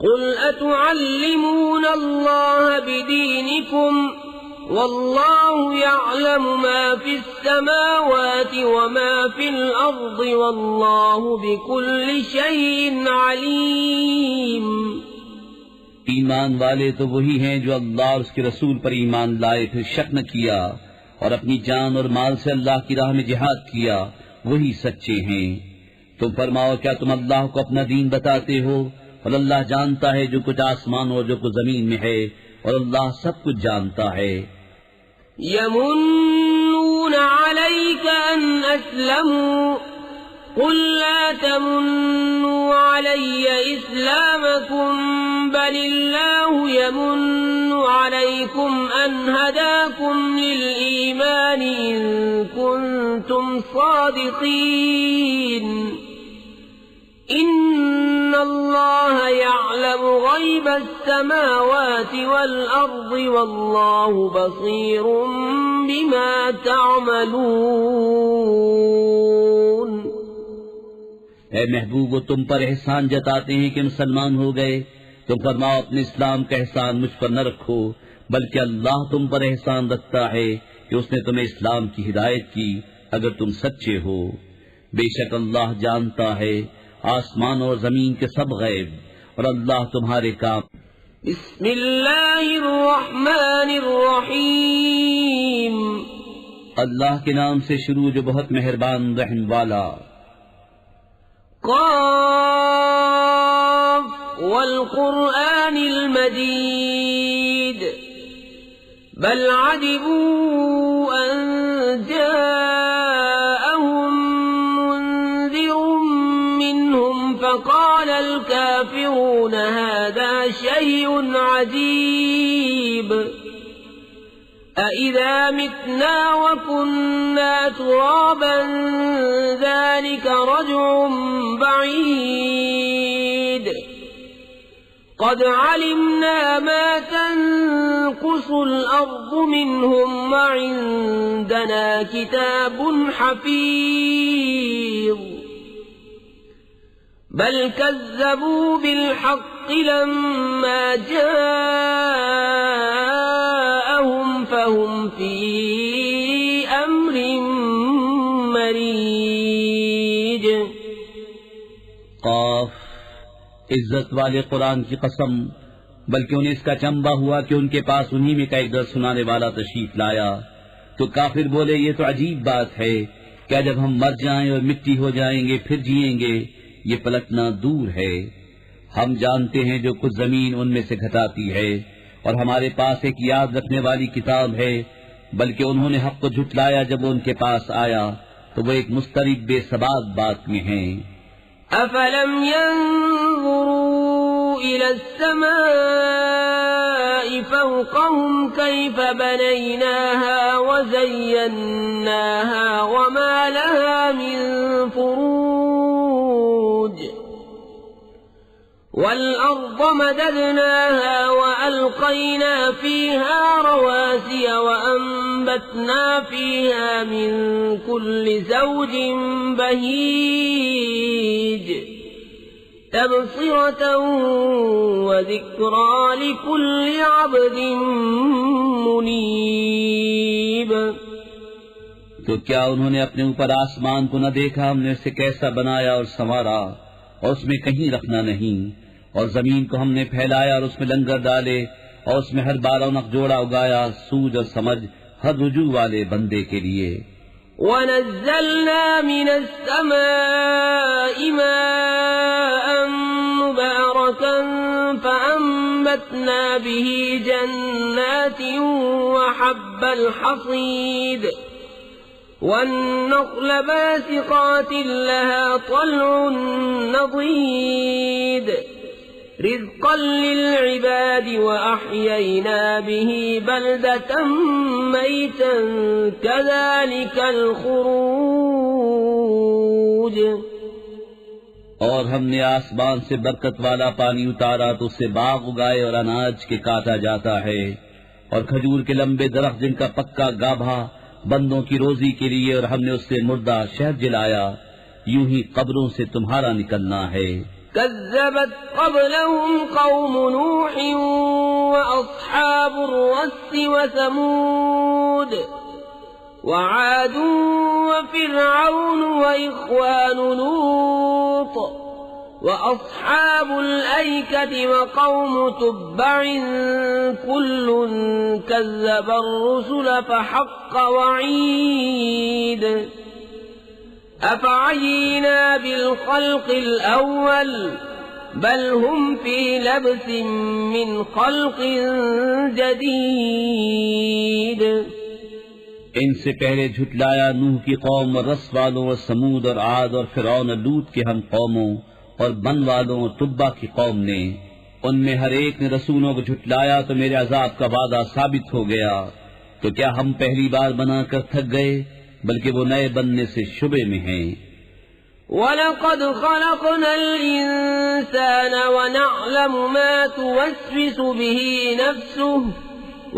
قل أتعلمون الله بدينكم والله يعلم ما في السماوات وما في الأرض والله بكل شيء عليم۔ ایمان والے تو وہی ہیں جو اللہ اور اس کے رسول پر ایمان لائے پھر شک نہ کیا اور اپنی جان اور مال سے اللہ کی راہ میں جہاد کیا، وہی سچے ہیں۔ تم فرماؤ کیا تم اللہ کو اپنا دین بتاتے ہو؟ اور اللہ جانتا ہے جو کچھ آسمان اور جو کچھ زمین میں ہے، اور اللہ سب کچھ جانتا ہے۔ يمنون عليك أن أسلموا قل لا تمنوا علي إسلامكم بل الله يمن عليكم أن هداكم للإيمان إن كنتم صادقين إن الله يعلم غيب السماوات والأرض والله بصير بما تعملون۔ اے محبوب، وہ تم پر احسان جتاتے ہیں کہ مسلمان ہو گئے، تم فرماؤ اپنے اسلام کا احسان مجھ پر نہ رکھو، بلکہ اللہ تم پر احسان رکھتا ہے کہ اس نے تمہیں اسلام کی ہدایت کی اگر تم سچے ہو۔ بے شک اللہ جانتا ہے آسمان اور زمین کے سب غیب، اور اللہ تمہارے کام۔ بسم اللہ الرحمن الرحیم، اللہ کے نام سے شروع جو بہت مہربان رحم والا۔ قاف والقرآن المجید بل عجبوا ان جاءهم منذر منهم فقال الكافرون هذا شيء عجيب أَإِذَا مِتْنَا وَكُنَّا تُرَابًا ذَلِكَ رَجْعٌ بَعِيدٌ قَدْ عَلِمْنَا مَا تَنقُصُ الْأَرْضُ مِنْهُمْ وَعِندَنَا كِتَابٌ حَفِيظٌ بل كذبوا بالحق لما جاءهم فهم في أمر مريج۔ قاف، عزت والے قرآن کی قسم، بلکہ انہیں اس کا چنبا ہوا کہ ان کے پاس انہی میں کا ایک درس سنانے والا تشریف لایا تو کافر بولے یہ تو عجیب بات ہے، کیا جب ہم مر جائیں اور مٹی ہو جائیں گے پھر جئیں گے؟ یہ پلٹنا دور ہے۔ ہم جانتے ہیں جو کچھ زمین ان میں سے گھٹاتی ہے، اور ہمارے پاس ایک یاد رکھنے والی کتاب ہے، بلکہ انہوں نے حق کو جھٹلایا جب وہ ان کے پاس آیا تو وہ ایک مضطرب بے ثبات بات میں ہیں۔ افلم ينظروا الى السماء فوقهم كيف بنيناها وزيناها وما لها من فروج والأرض مددناها وألقينا فيها رواسي وأنبتنا فيها من كل زوج بهيج تبصرة وذكرى لكل عبد منيب۔ تو کیا انہوں نے اپنے اوپر آسمان کو نہ دیکھا؟ ہم نے اسے کیسا بنایا اور سنوارا، اور اس میں کہیں رکھنا نہیں، اور زمین کو ہم نے پھیلایا اور اس میں لنگر ڈالے، اور اس میں ہر بار رونق جوڑا اگایا، سوج اور سمجھ ہر رجوع والے بندے کے لیے۔ وَنَزَّلْنَا مِنَ السَّمَاءِ مَاءً مُبَارَكًا فَأَنبَتْنَا بِهِ جَنَّاتٍ وَحَبَّ الْحَصِيدِ والنخل باسقات لها طلع نضيد رزقا للعباد وأحيينا به بلدة ميتا كذلك الخروج. اور ہم نے آسمان سے برکت والا پانی اتارا تو اس سے باغ اگائے اور اناج کے کاٹا جاتا ہے، اور کھجور کے لمبے درخت جن کا پکا گابھا بندوں کی روزی کے لیے، اور ہم نے اس سے مردہ شہد جلایا. یوں ہی قبروں سے تمہارا نکلنا ہے. كذبت قبلهم قوم نوح وأصحاب الرس وثمود وعاد وفرعون وإخوان لوط وأصحاب الأيكة وقوم تبع كل كذب الرسل فحق وعيد. أفعينا بالخلق الأول بل هم في لبس من خلق جديد. ان سے پہلے جھٹلایا نوح کی قوم اور رس والوں اور سمود اور عاد اور فرعون اور لوط کے ہم قوموں اور بن والوں اور تبا کی قوم نے. ان میں ہر ایک نے رسولوں کو جھٹلایا تو میرے عذاب کا وعدہ ثابت ہو گیا. تو کیا ہم پہلی بار بنا کر تھک گئے؟ بلکہ وہ نئے بننے سے شبے میں ہیں. وَلَقَدْ خَلَقْنَا الْإِنسَانَ وَنَعْلَمُ مَا تُوَسْوِسُ بِهِ نَفْسُهُ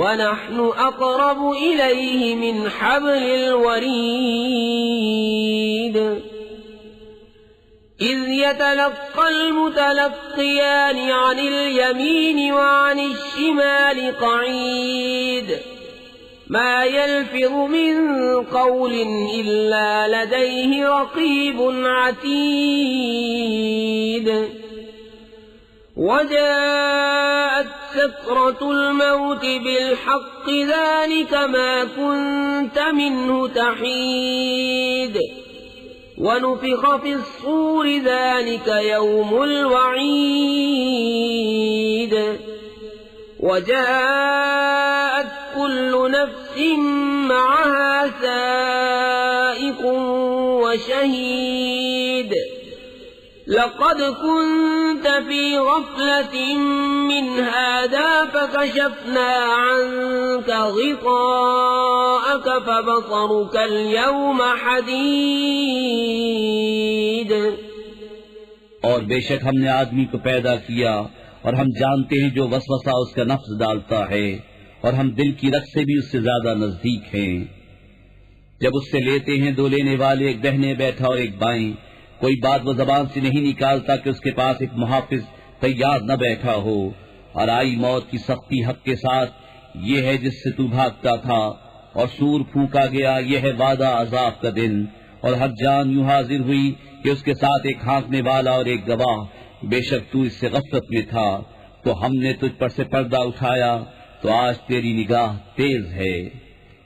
وَنَحْنُ أَقْرَبُ إِلَيْهِ مِنْ حَبْلِ الْوَرِيدِ. إِذْ يَتَلَقَّى الْمُتَلَقِّيَانِ عَنِ الْيَمِينِ وَعَنِ الشِّمَالِ قَعِيدٌ ما يلفظ من قول إلا لديه رقيب عتيد. وجاءت سكرة الموت بالحق ذلك ما كنت منه تحيد. ونفخ في الصور ذلك يوم الوعيد. وجاءت كل نفس معها سائق وشهيد. لقد كنت في غفلة من هذا فكشفنا عنك غطاءك فبصرك اليوم حديد. اور بے شک ہم نے آدمی کو پیدا کیا اور ہم جانتے ہیں جو وسوسہ اس کا نفس ڈالتا ہے، اور ہم دل کی رگ سے بھی اس سے زیادہ نزدیک ہیں. جب اس سے لیتے ہیں دو لینے والے، ایک دہنے بیٹھا اور ایک بائیں، کوئی بات وہ زبان سے نہیں نکالتا کہ اس کے پاس ایک محافظ تیار نہ بیٹھا ہو. اور آئی موت کی سختی حق کے ساتھ، یہ ہے جس سے تو بھاگتا تھا. اور سور پھونکا گیا، یہ ہے وعدہ عذاب کا دن. اور ہر جان یوں حاضر ہوئی کہ اس کے ساتھ ایک ہانکنے والا اور ایک گواہ. بے شک تو اس سے غفلت میں تھا، تو ہم نے تجھ پر سے پردہ اٹھایا، تو آج تیری نگاہ تیز ہے.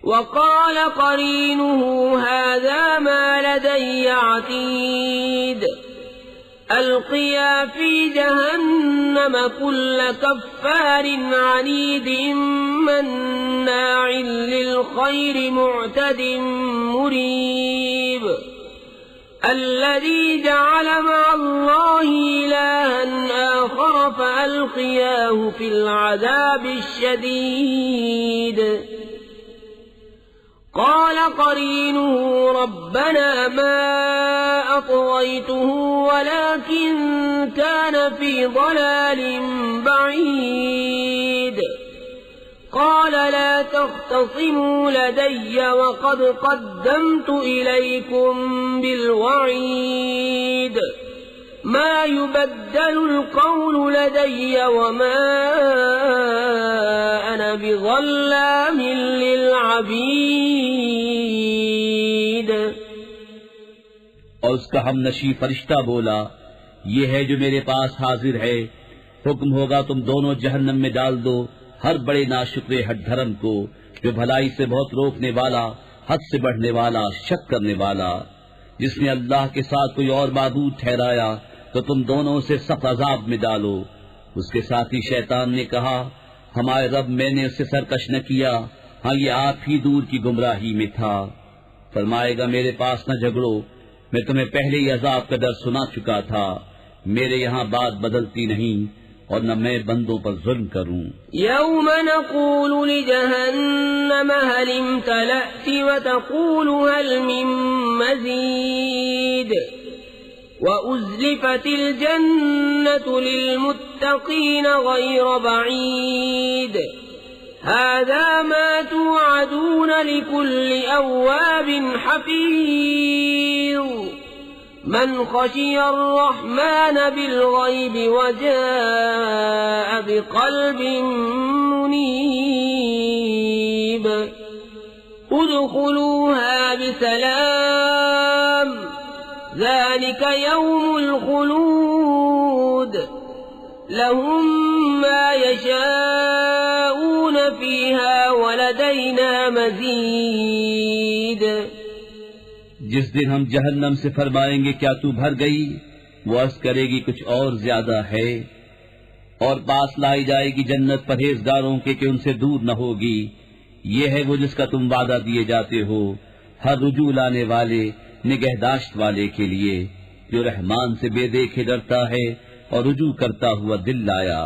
وقال قرينه هذا ما لدي عتيد. ألقيا في جهنم كل كفار عنيد مناع للخير معتد مريب. الذي جعل مع الله إلها آخر فألقياه في العذاب الشديد. قال قرينه ربنا ما أطغيته ولكن كان في ضلال بعيد. قال لا تختصموا لدي وقد قدمت إليكم بالوعيد. ما يبدل القول لدي وما أنا بظلام للعبيد. اور اس کا ہم نشی فرشتہ بولا، یہ ہے جو میرے پاس حاضر ہے، حکم ہوگا تم دونوں جہنم میں ڈال دو ہر بڑے ناشکرے ہٹ دھرم کو، جو بھلائی سے بہت روکنے والا، حد سے بڑھنے والا، شک کرنے والا. جس نے اللہ کے ساتھ کوئی اور معبود ٹھہرایا تو تم دونوں سے سخت عذاب میں ڈالو. اس کے ساتھی شیطان نے کہا، ہمارے رب میں نے اسے سرکش نہ کیا، ہاں یہ آپ ہی دور کی گمراہی میں تھا. فرمائے گا میرے پاس نہ جھگڑو، میں تمہیں پہلے ہی عذاب کا ڈر سنا چکا تھا، میرے یہاں بات بدلتی نہیں اور نہ میں بندوں پر ظلم کروں۔ يوم نقول لجهنم هل امتلأت وتقول هل من مزيد وأزلفت الجنة للمتقين غير بعيد هذا ما توعدون لكل أواب حفيظ من خشي الرحمن بالغيب وجاء بقلب منيب ادخلوها بسلام ذلك يوم الخلود لهم ما يشاءون فيها ولدينا مزيد۔ جس دن ہم جہنم سے فرمائیں گے کیا تو بھر گئی، وہ عرض کرے گی کچھ اور زیادہ ہے، اور پاس لائی جائے گی جنت پرہیزگاروں کے کہ ان سے دور نہ ہوگی، یہ ہے وہ جس کا تم وعدہ دیے جاتے ہو، ہر رجوع لانے والے نگہداشت والے کے لیے جو رحمان سے بے دیکھے ڈرتا ہے اور رجوع کرتا ہوا دل لایا۔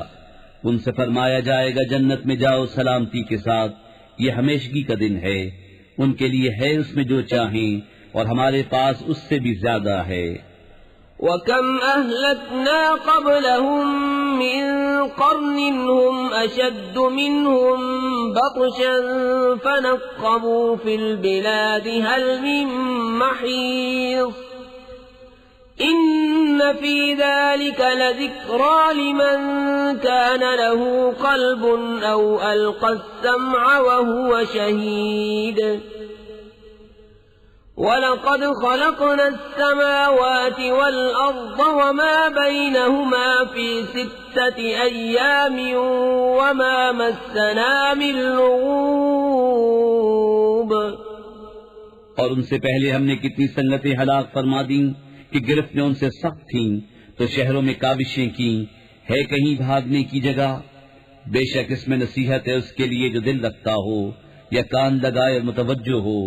ان سے فرمایا جائے گا جنت میں جاؤ سلامتی کے ساتھ، یہ ہمیشگی کا دن ہے، ان کے لیے ہے اس میں جو چاہیں اور ہمارے پاس اس سے بھی زیادہ ہے۔ وَكَمْ أَهْلَكْنَا قَبْلَهُمْ مِنْ قَرْنٍ هُمْ أَشَدُّ مِنْهُمْ بَطْشًا فَنَقَّبُوا فِي الْبِلَادِ هَلْ مِنْ مَحِيصٍ إِنَّ فِي ذَلِكَ لَذِكْرَى لِمَنْ كَانَ لَهُ قَلْبٌ أَوْ أَلْقَى السَّمْعَ وَهُوَ شَهِيدٌ وَلَقَدْ خَلَقْنَا السَّمَاوَاتِ وَالْأَرْضَ وَمَا بَيْنَهُمَا فِي 6 أَيَّامٍ وَمَا مَسَّنَا مِن لُغُوبٍ۔ اور ان سے پہلے ہم نے کتنی سنگتیں ہلاک فرما دیں کہ گرفتیں ان سے سخت تھیں تو شہروں میں کاوشیں کی، ہے کہیں بھاگنے کی جگہ؟ بے شک اس میں نصیحت ہے اس کے لیے جو دل رکھتا ہو یا کان لگائے اور متوجہ ہو۔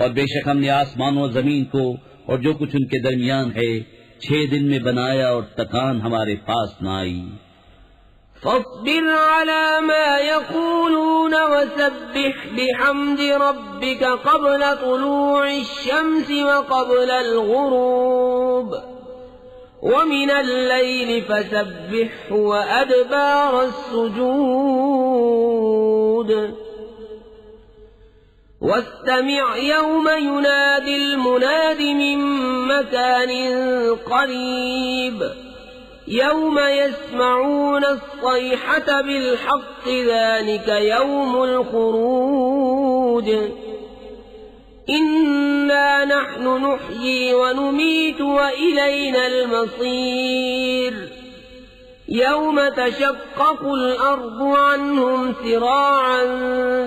اور بے شک ہم نے آسمان و زمین کو اور جو کچھ ان کے درمیان ہے 6 دن میں بنایا اور تکان ہمارے پاس نہ آئی۔ فاصبر على ما يقولون وسبح بحمد ربك قبل طلوع الشمس وقبل الغروب ومن الليل فسبحه وأدبار السجود واستمع يوم ينادي المناد من مكان قريب يوم يسمعون الصيحة بالحق ذلك يوم الخروج إنا نحن نحيي ونميت وإلينا المصير يوم تشقق الأرض عنهم سراعا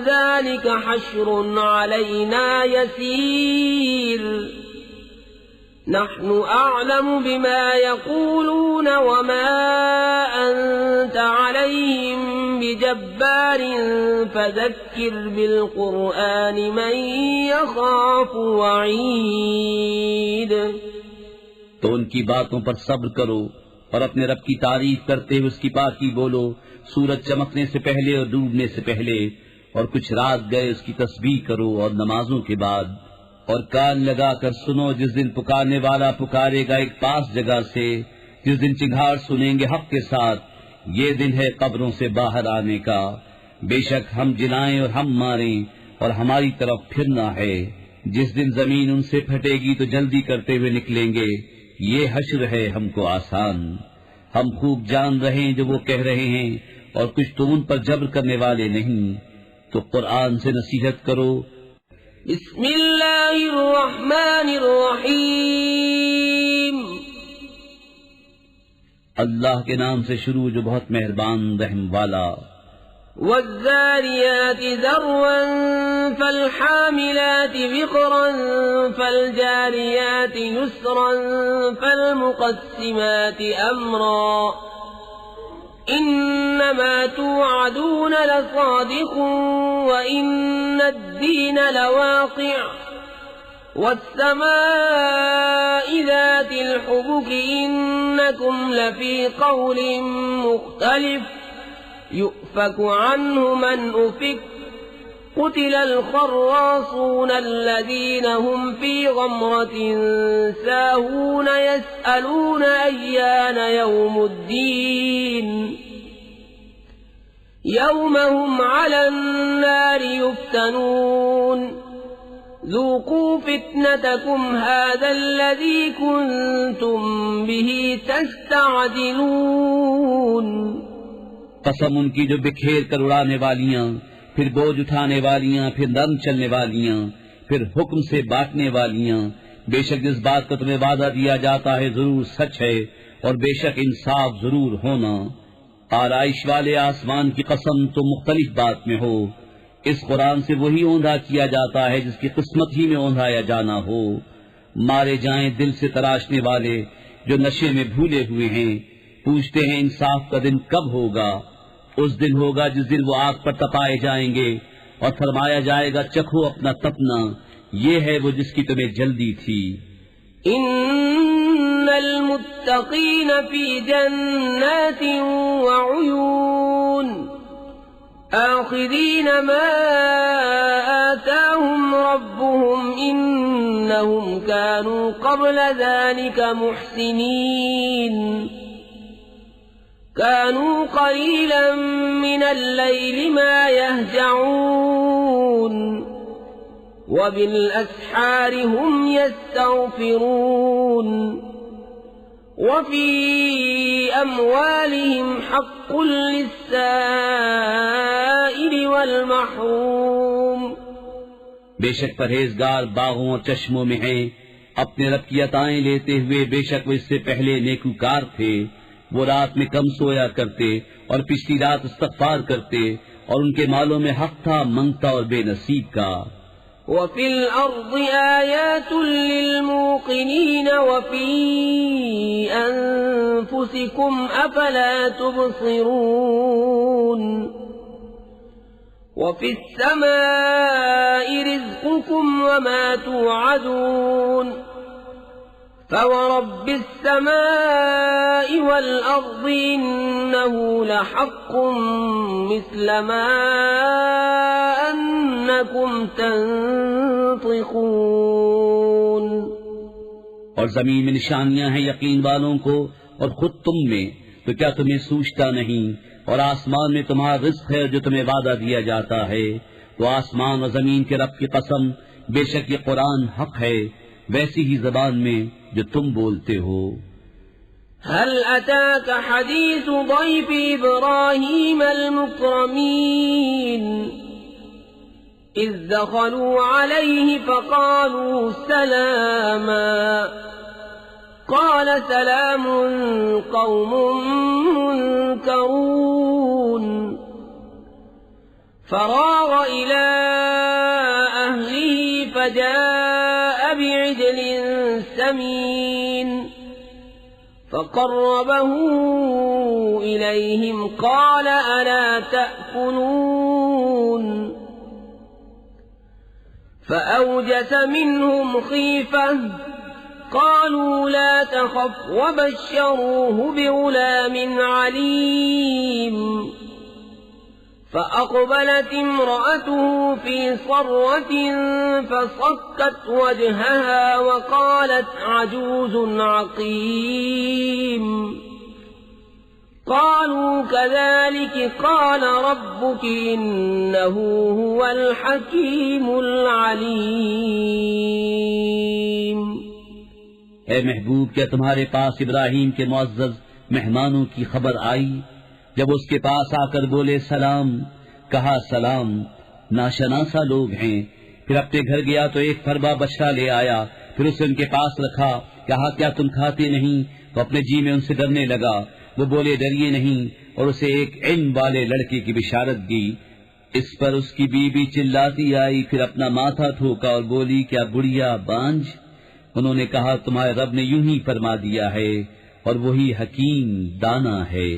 ذلك حشر علينا يسير نحن أعلم بما يقولون وما أنت عليهم بجبار فذكر بالقرآن من يخاف وعيد۔ تو ان کی باتوں پر صبر کرو اور اپنے رب کی تعریف کرتے ہوئے اس کی پاکی بولو، سورج چمکنے سے پہلے اور ڈوبنے سے پہلے، اور کچھ رات گئے اس کی تسبیح کرو اور نمازوں کے بعد، اور کان لگا کر سنو جس دن پکارنے والا پکارے گا ایک پاس جگہ سے، جس دن چنگھاڑ سنیں گے حق کے ساتھ، یہ دن ہے قبروں سے باہر آنے کا، بے شک ہم جلائیں اور ہم ماریں اور ہماری طرف پھرنا ہے، جس دن زمین ان سے پھٹے گی تو جلدی کرتے ہوئے نکلیں گے، یہ حشر ہے ہم کو آسان، ہم خوب جان رہے ہیں جو وہ کہہ رہے ہیں اور کچھ تو ان پر جبر کرنے والے نہیں، تو قرآن سے نصیحت کرو۔ بسم اللہ الرحمن الرحیم، اللہ کے نام سے شروع جو بہت مہربان رحم والا۔ والذاریات ذروا فالحاملات وقرا فالجاریات یسرا فالمقسمات امرا انما توعدون لصادق وان الدین لواقع والسماء ذات الحبك إنكم لفي قول مختلف يؤفك عنه من أفك قتل الخراصون الذين هم في غمرة ساهون يسألون أيان يوم الدين يوم هم على النار يفتنون ذوقوا فتنتكم هذا الذي كنتم به تستعجلون. قسم ان کی جو بکھیر کر اڑانے والیاں، پھر بوجھ اٹھانے والیاں، پھر نرم چلنے والیاں، پھر حکم سے بانٹنے والیاں. بے شک جس بات کا تمہیں وعدہ دیا جاتا ہے ضرور سچ ہے، اور بے شک انصاف ضرور ہونا. آرائش والے آسمان کی قسم تم مختلف بات میں ہو. اس قرآن سے وہی اوندھا کیا جاتا ہے جس کی قسمت ہی میں اوندھایا جانا ہو. مارے جائیں دل سے تراشنے والے جو نشے میں بھولے ہوئے ہیں. پوچھتے ہیں انصاف کا دن کب ہوگا؟ اس دن ہوگا جس دن وہ آگ پر تپائے جائیں گے اور فرمایا جائے گا چکھو اپنا تپنا، یہ ہے وہ جس کی تمہیں جلدی تھی. ان المتقین فی جنات وعیون آخذین ما آتاهم ربهم انہم كانوا قبل ذلك محسنین كانوا قليلا من الليل ما يهجعون وبالأسحار هم يستغفرون وفي أموالهم حق للسائل والمحروم. بے شک پرہیزگار باغوں اور چشموں میں ہیں، اپنے رب کی عطائیں لیتے ہوئے. بے شک وہ اس سے پہلے نیکوکار تھے. وہ رات میں کم سویا کرتے اور پچھلی رات استغفار کرتے، اور ان کے مالوں میں حق تھا منگتا اور بے نصیب کا. وفي الأرض آيات للموقنين وفي أنفسكم أفلا تبصرون. وفي السماء رزقكم وما توعدون فورب السماء والأرض إنه لحق مثل ما أنكم تنطقون. اور زمین میں نشانیاں ہیں یقین والوں کو اور خود تم میں، تو کیا تمہیں سوچتا نہیں؟ اور آسمان میں تمہارا رزق ہے جو تمہیں وعدہ دیا جاتا ہے. تو آسمان اور زمین کے رب کی قسم، بے شک یہ قرآن حق ہے ویسی ہی زبان میں جو تم بولتے ہو. هل أتاك حديث ضيف إبراهيم المكرمين إذ دخلوا عليه فقالوا سلاما قال سلام قوم منكرون فراغ إلى أهله فجاء بعجل سمين فقربه إليهم قال ألا تأكلون فأوجس منهم خيفة قالوا لا تخف وبشروه بغلام عليم فأقبلت امرأته في صرة فصكت وجهها وقالت عجوز عقيم قالوا كذلك قال ربك إنه هو الحكيم العليم. اے محبوب، کیا تمہارے پاس ابراہیم کے معزز مہمانوں کی خبر آئی؟ جب اس کے پاس آ کر بولے سلام، کہا سلام، ناشناسا لوگ ہیں. پھر اپنے گھر گیا تو ایک فربا بچڑا لے آیا، پھر اسے ان کے پاس رکھا. کہا کیا تم کھاتے نہیں؟ تو اپنے جی میں ان سے ڈرنے لگا. وہ بولے ڈریے نہیں، اور اسے ایک علم والے لڑکے کی بشارت دی. اس پر اس کی بیوی چلاتی آئی، پھر اپنا ماتھا ٹھوکا اور بولی کیا بڑھیا بانجھ؟ انہوں نے کہا تمہارے رب نے یوں ہی فرما دیا ہے، اور وہی حکیم دانا ہے.